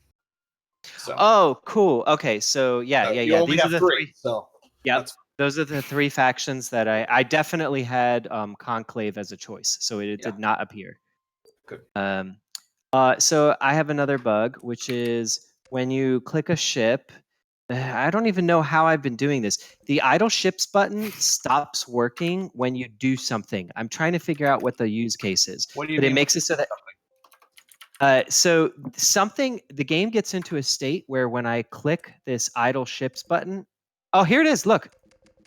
So Oh, cool. Okay, so yeah. you only These are have the 3. So Yep. that's Those are the 3 factions that I definitely had Conclave as a choice, so it Yeah. did not appear. Good. So I have another bug, which is when you click a ship. I don't even know how I've been doing this. The idle ships button stops working when you do something. I'm trying to figure out what the use case is. What do you But mean it makes it so that the game gets into a state where when I click this idle ships button, oh, here it is. Look,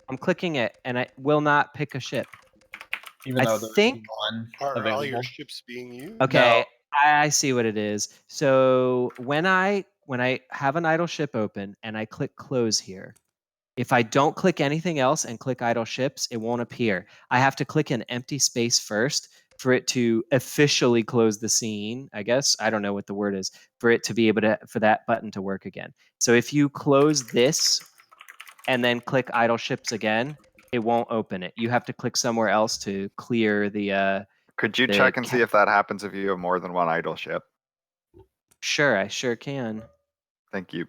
I'm clicking it and I will not pick a ship. even I though there's think- one Are all your available? ships being used? Okay, I see what it is. So when I have an idle ship open and I click close here, if I don't click anything else and click idle ships, it won't appear. I have to click an empty space first for it to officially close the scene, I guess. I don't know what the word is, for it to be able to, for that button to work again. So if you close this and then click idle ships again, it won't open it. You have to click somewhere else to clear the, Could you the check and see ca- if that happens if you have more than one idle ship? Sure, I sure can. Thank you.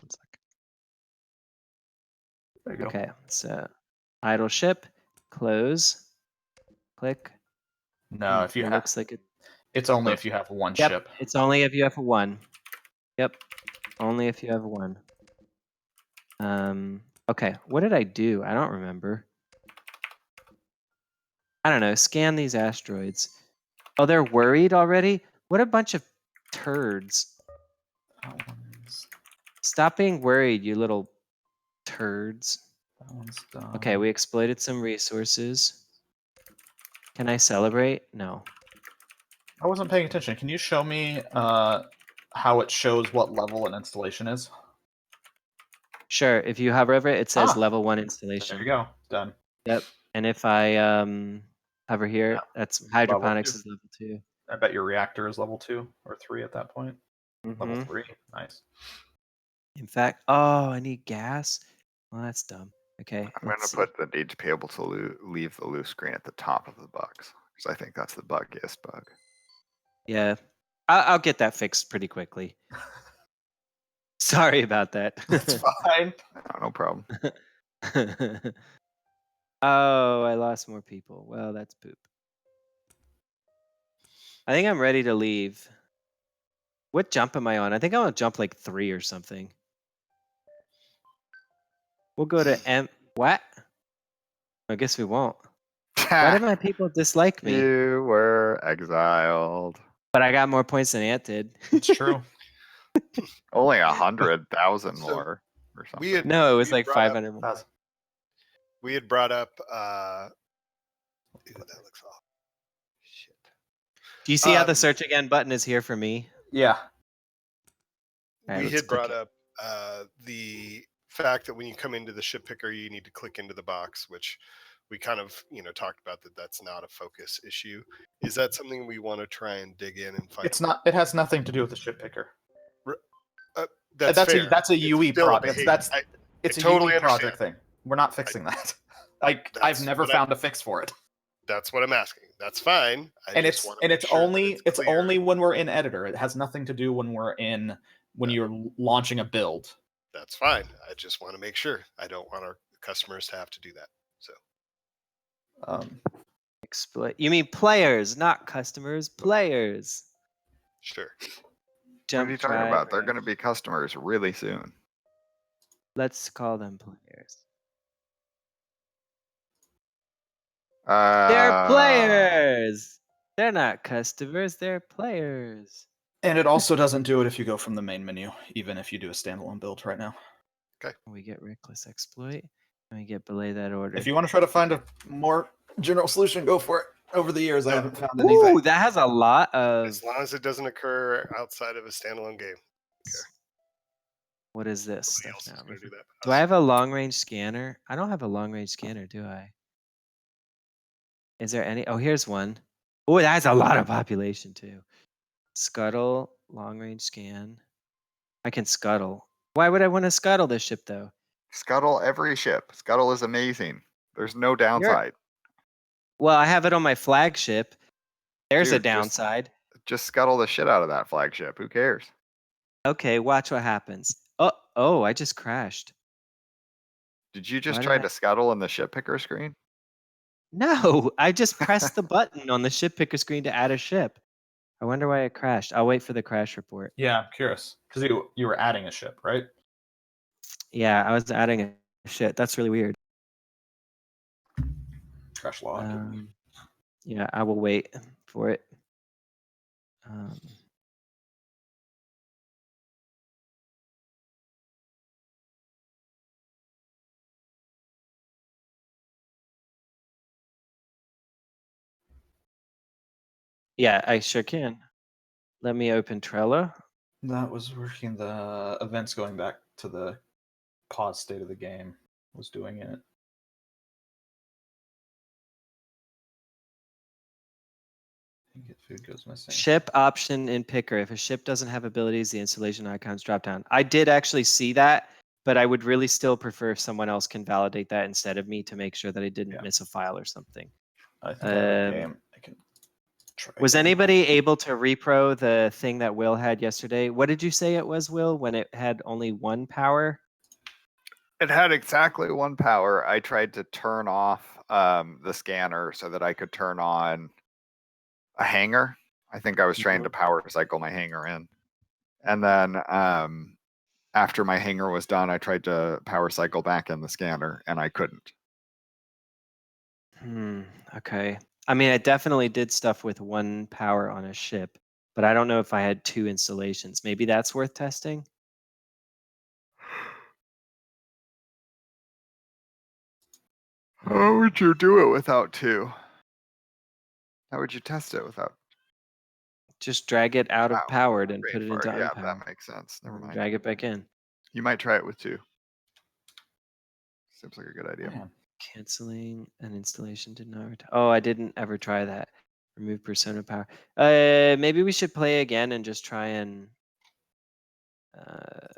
1 sec. There you go. Okay, so idle ship, close, click. No, and if you it have, looks like it. it's only if you have one Yep, ship. it's only if you have 1. Yep, only if you have 1. Okay, what did I do? I don't remember. I don't know. Scan these asteroids. Oh, they're worried already? What a bunch of turds. That one's, Stop being worried, you little turds. that one's done. Okay, we exploited some resources. Can I celebrate? No. I wasn't paying attention. Can you show me how it shows what level an installation is? Sure, if you hover over it, it says Ah, level 1 There installation. you go. Done. Yep. And if I hover here, Yeah. that's hydroponics 2. is level 2. I bet your reactor is level 2 or 3 at that point. Level Mhm. 3. Nice. In fact, oh, I need gas. Well, that's dumb. Okay, I'm let's see. going to put the need to be able to leave the loose screen at the top of the bugs because I think that's the buggiest bug. Yeah, I'll get that fixed pretty quickly. Sorry about that. That's fine. No problem. Oh, I lost more people. Well, that's poop. I think I'm ready to leave. What jump am I on? I think I want to jump like 3 or something. We'll go to M. What? I guess we won't. Why did my people dislike me? You were exiled. But I got more points than Ant did. It's true. Only 100,000 So, more or something. We had No, it was we had like brought up- 500 more. We had brought up. Ew, that looks off. Shit. Do you see how the Um, search again button is here for me? Yeah. All right, We let's had click brought it. up the fact that when you come into the ship picker, you need to click into the box, which we kind of talked about that's not a focus issue. Is that something we want to try and dig in and find? It's not. It has nothing to do with the ship picker. That's fair. That's a It's UE still a project. behavior. That's I it's a totally UE project understand. thing. We're not fixing that. I've That's never what found a fix for it. That's what I'm asking. That's fine. And just it's wanna and make it's sure that only it's clear. only when we're in editor. It has nothing to do when you're launching a build. That's fine. I just want to make sure. I don't want our customers to have to do that. So Exploit. You mean players, not customers. Players. sure. What are Jump you talking drive. about? They're going to be customers really soon. Let's call them players. They're players. They're not customers. They're players. And it also doesn't do it if you go from the main menu, even if you do a standalone build right now. We get reckless exploit. And we get belay that order. If you want to try to find a more general solution, go for it. Over the years, I Yeah. haven't found anything. Ooh, that has a lot of. As long as it doesn't occur outside of a standalone game. What is this Nobody else stuff is now? going to do that. Do I have a long range scanner? I don't have a long range scanner, do I? Is there any? Oh, here's one. Oh, that has a lot of population too. Scuttle, long range scan. I can scuttle. Why would I want to scuttle this ship though? Scuttle every ship. Scuttle is amazing. There's no downside. Well, I have it on my flagship. There's a Dude, downside. Just scuttle the shit out of that flagship. Who cares? Okay, watch what happens. Oh, I just crashed. Did you just Why try did to scuttle in the ship picker screen? No, I just pressed the button on the ship picker screen to add a ship. I wonder why it crashed. I'll wait for the crash report. Yeah, I'm curious because you were adding a ship, right? Yeah, I was adding a ship. That's really weird. Crash log. Yeah, I will wait for it. Yeah, I sure can. Let me open Trello. That was working. The events going back to the pause state of the game was doing it. Get food goes missing. Ship option in picker. If a ship doesn't have abilities, the installation icons drop down. I did actually see that, but I would really still prefer if someone else can validate that instead of me to make sure that I didn't miss a file or something. I think I have a game. I can try. Was anybody able to repro the thing that Will had yesterday? What did you say it was, Will, when it had only one power? It had exactly one power. I tried to turn off the scanner so that I could turn on a hanger. I think I was trying to power cycle my hanger in. And then after my hanger was done, I tried to power cycle back in the scanner and I couldn't. Okay. I mean, I definitely did stuff with one power on a ship, but I don't know if I had 2 installations. Maybe that's worth testing. How would you do it without 2? How would you test it without? Just drag it out of Wow. powered and Great put it for into it. Yeah, unpowered. that makes sense. Never and mind. Drag it back in. You might try it with 2. Seems like a good idea. Man. Canceling an installation did not return. Oh, I didn't ever try that. Remove persona power. Maybe we should play again and just try and I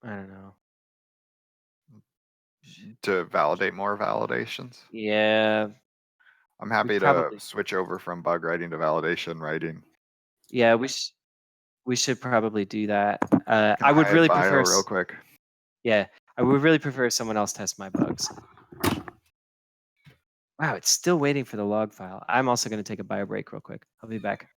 don't know. To validate more validations. Yeah. I'm happy to probably- switch over from bug writing to validation writing. Yeah, we should probably do that. I Can would hide really bio prefer real quick. Yeah, I would really prefer someone else test my bugs. Wow, it's still waiting for the log file. I'm also going to take a bio break real quick. I'll be back.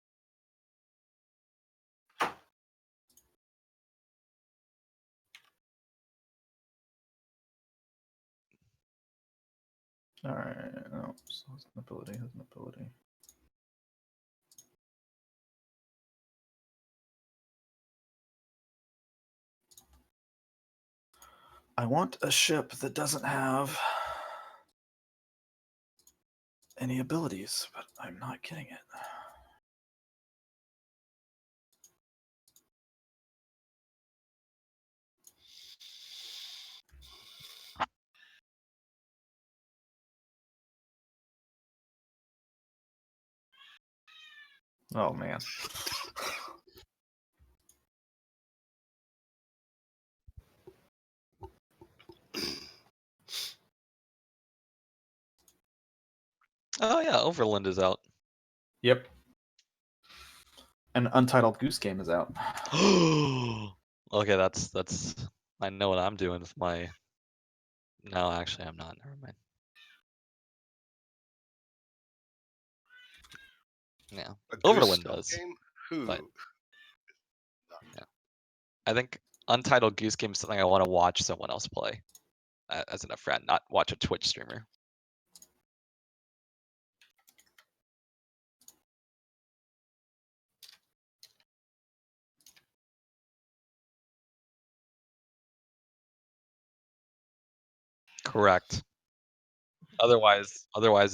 All right. Oh, so has an ability. Has an ability. I want a ship that doesn't have any abilities, but I'm not getting it. Oh man. Oh yeah, Overland is out. Yep. An Untitled Goose Game is out. Okay, that's. I know what I'm doing with my. No, actually, I'm not. Never mind. Yeah, A goose Overland style does. game? Who? but- Yeah, I think Untitled Goose Game is something I want to watch someone else play, as in a friend, not watch a Twitch streamer. Correct. Otherwise,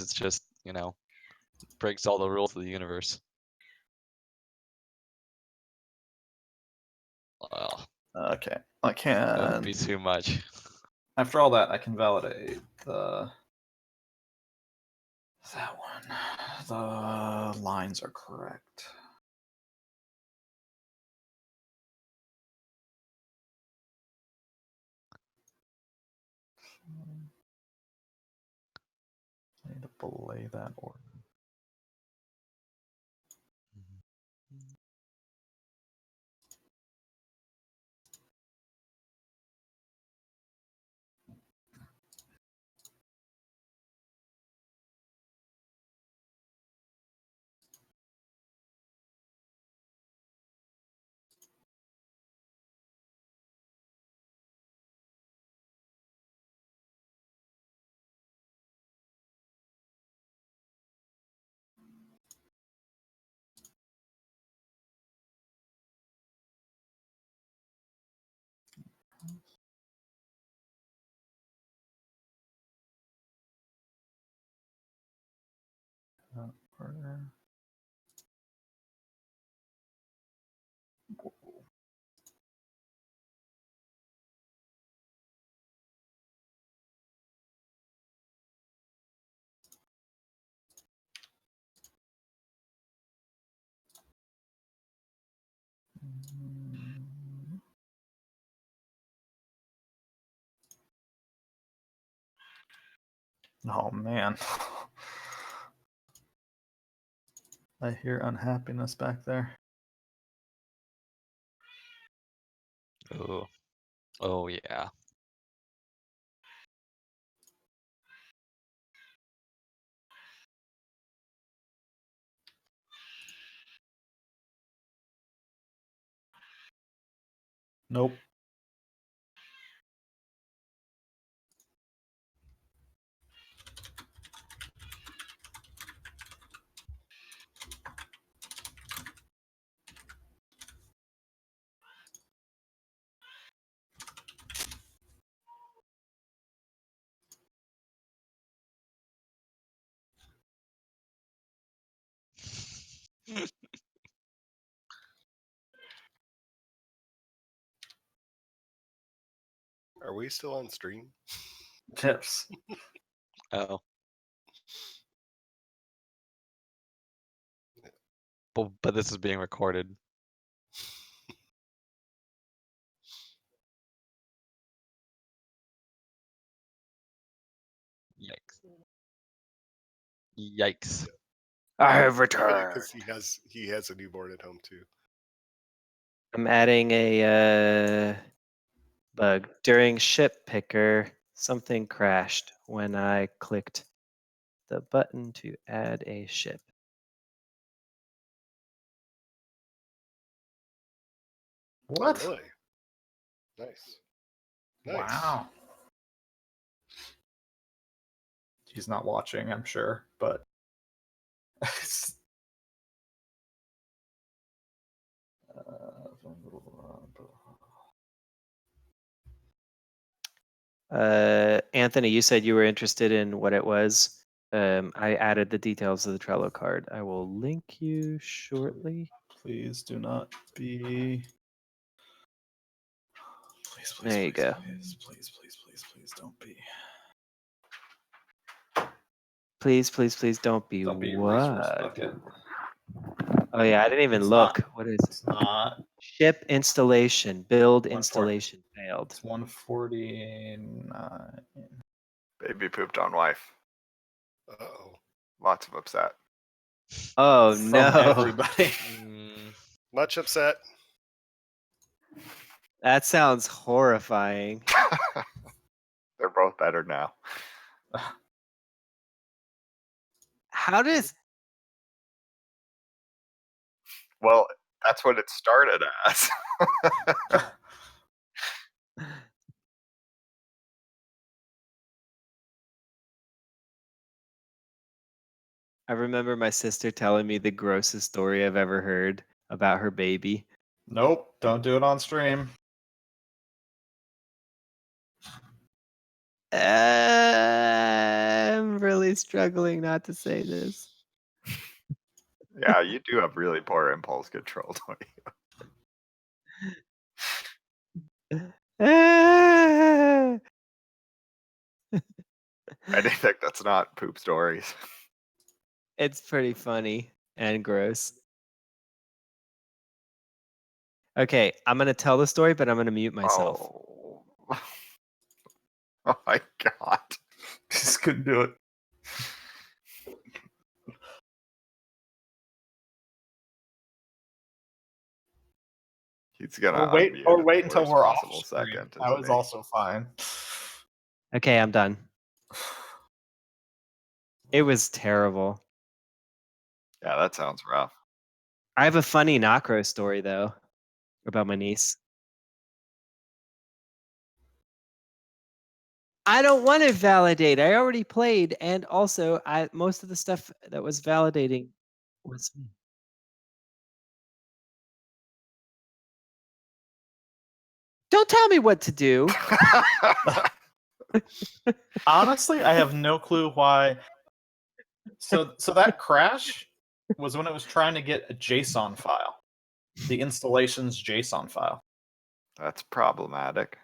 it's just breaks all the rules of the universe. Well, Okay. I that would can. be too much. After all that, I can validate that one. The lines are correct. I need to belay that order. Order. Oh man. I hear unhappiness back there. Oh, oh yeah. Nope. Are we still on stream? Tips. Oh. But this is being recorded. Yikes. Yikes. I have returned. Because he has a newborn at home too. I'm adding a bug. During ship picker, something crashed when I clicked the button to add a ship. What? Really? Nice. Nice. Wow. He's not watching, I'm sure, but Anthony, you said you were interested in what it was. I added the details of the Trello card. I will link you shortly. please do not be. Please, There you go. Please don't be. Please don't be Don't be resource what? bucket. Oh yeah, I didn't even It's look. not. What is it? It's not. Ship installation, build 140. installation failed. It's 149. Baby pooped on wife. Uh-oh. Lots of upset. Oh From no. everybody. Much upset. That sounds horrifying. They're both better now. How does Well, that's what it started as. I remember my sister telling me the grossest story I've ever heard about her baby. Nope, don't do it on stream. I'm really struggling not to say this. Yeah, you do have really poor impulse control, don't you? Anything that's not poop stories. It's pretty funny and gross. Okay, I'm going to tell the story, but I'm going to mute myself. Oh. Oh my god. Just couldn't do it. He's gonna Or wait, unmute or at wait the until worst we're off possible stream. second. That isn't was he? also fine. Okay, I'm done. It was terrible. Yeah, that sounds rough. I have a funny Nacro story, though, about my niece. I don't want to validate. I already played, and also, most of the stuff that was validating was me. Don't tell me what to do. Honestly, I have no clue why. So that crash was when it was trying to get a JSON file, the installation's JSON file. That's problematic.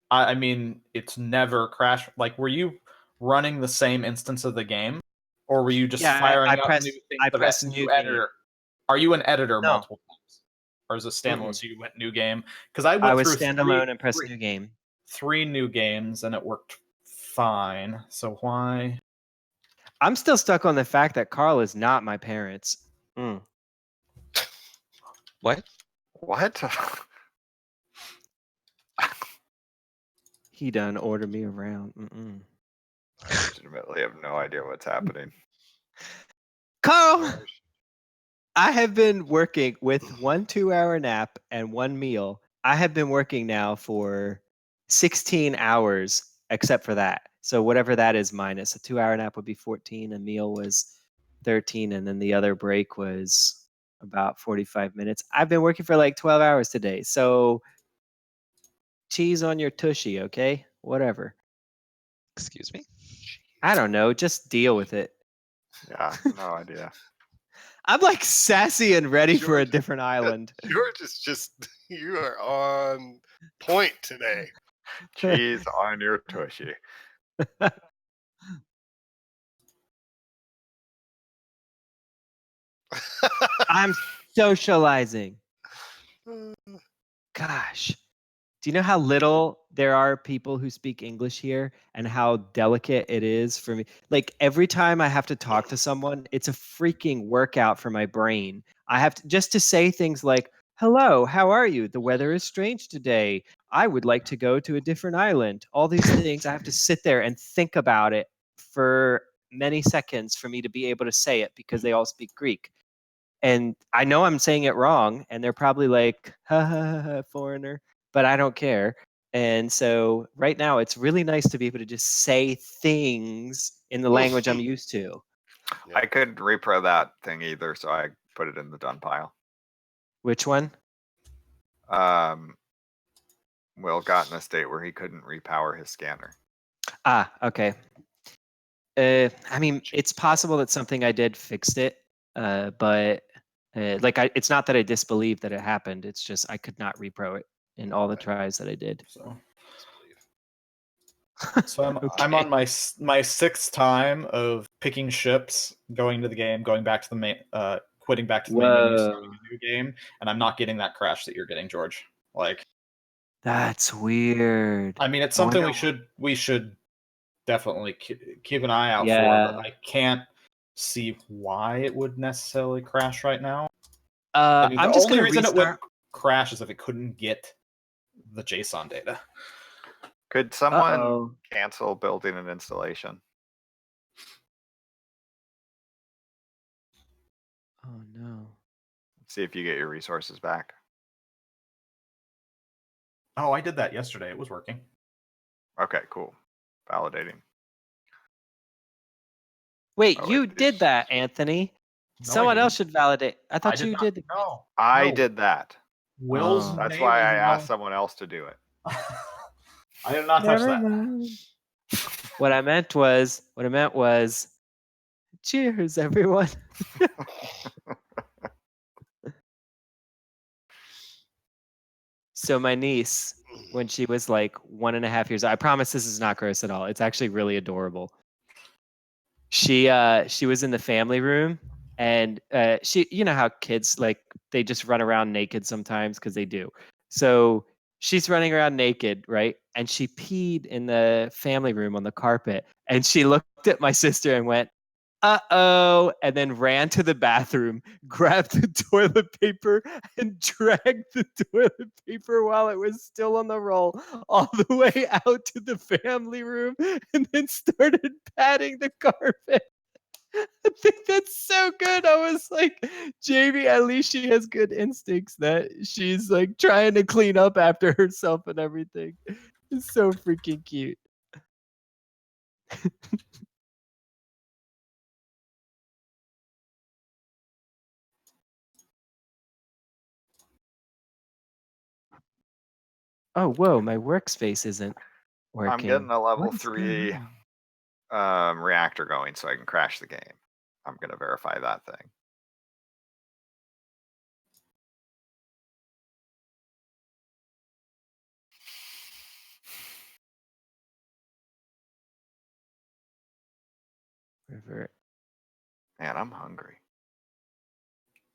I mean, it's never crashed. Like, were you running the same instance of the game, or were you just Yeah, firing I up pressed- new things? I to pressed that new editor? Are you an editor No. multiple times, or is it standalone? So you went new game? Because I I went was through standalone and pressed new game. 3 new games and it worked fine. So why? I'm still stuck on the fact that Carl is not my parents. Mm. What? What? He done ordered me around. Mm-mm. I legitimately have no idea what's happening. Carl, I have been working with 1 2-hour nap and 1 meal. I have been working now for 16 hours, except for that. So whatever that is minus a 2-hour nap would be 14. A meal was 13, and then the other break was about 45 minutes. I've been working for like 12 hours today. So cheese on your tushy, okay? Whatever. Excuse me? I don't know. Just deal with it. Yeah, no idea. I'm like sassy and ready for a George- different island. George is just, you are on point today. Cheese on your tushy. I'm socializing. Gosh. Do you know how little there are people who speak English here and how delicate it is for me? Like every time I have to talk to someone, it's a freaking workout for my brain. I have to just to say things like, "Hello, how are you? The weather is strange today. I would like to go to a different island." All these things I have to sit there and think about it for many seconds for me to be able to say it because they all speak Greek. And I know I'm saying it wrong, and they're probably like, ha ha ha, ha foreigner, but I don't care. And so right now, it's really nice to be able to just say things in the language I'm used to. Yeah. I couldn't repro that thing either, so I put it in the done pile. Which one? Will got in a state where he couldn't repower his scanner. Ah, okay. I mean, it's possible that something I did fixed it, but it's not that I disbelieve that it happened. It's just I could not repro it in all the tries that I did. So I'm Okay. on my sixth time of picking ships, going to the game, going back to the main, quitting back to the main menu, starting a new game, and I'm not getting that crash that you're getting, George. Like, That's weird. I mean, it's I something wonder- we should definitely keep an eye out for, Yeah. but I can't see why it would necessarily crash right now. I mean, I'm the just only gonna reason it restart. would crash is if it couldn't get the JSON data. Could someone Uh-oh. cancel building an installation? Oh no. See if you get your resources back. Oh, I did that yesterday. It was working. Okay, cool. Validating. Wait, Oh, you it did is- that, Anthony. No, Someone I else didn't. should validate. I thought did you not. did. No, I no. did that. Will's Oh. That's name why is I asked wrong. someone else to do it. I did not touch Never that. mind. What I meant was, cheers, everyone. So my niece, when she was like 1.5 years old, I promise this is not gross at all. It's actually really adorable. She was in the family room, and she, you know how kids, like, they just run around naked sometimes because they do. So she's running around naked, right? And she peed in the family room on the carpet, and she looked at my sister and went, uh-oh, and then ran to the bathroom, grabbed the toilet paper, and dragged the toilet paper while it was still on the roll all the way out to the family room, and then started patting the carpet. I think that's so good. I was like, Jamie, at least she has good instincts that she's like trying to clean up after herself and everything. It's so freaking cute. Oh, whoa, my workspace isn't working. I'm getting a level What is going 3 on? reactor going so I can crash the game. I'm going to verify that thing. Revert. Man, I'm hungry.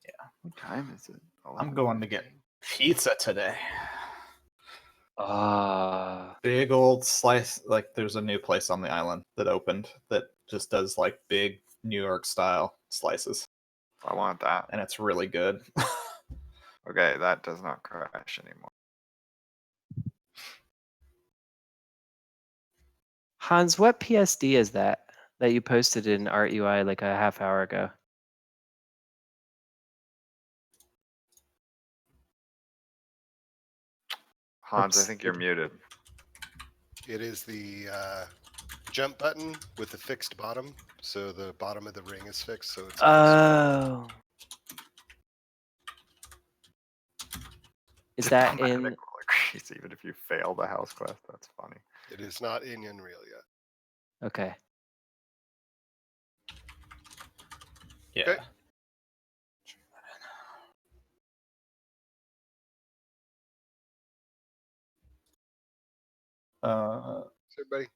Yeah. What time is it? I'm going to get pizza today. Ah. Big old slice. Like, there's a new place on the island that opened that just does like big New York style slices, I want that. and it's really good. Okay, that does not crash anymore. Hans, what PSD is that you posted in Art UI like a half hour ago? Hans, I Oops. think you're muted. It is the jump button with the fixed bottom. So the bottom of the ring is fixed. So it's Oh. Is that Diplomatic in? will increase even if you fail the house quest. That's funny. it is not in Unreal yet. Okay. Yeah. Okay. Uh, So everybody.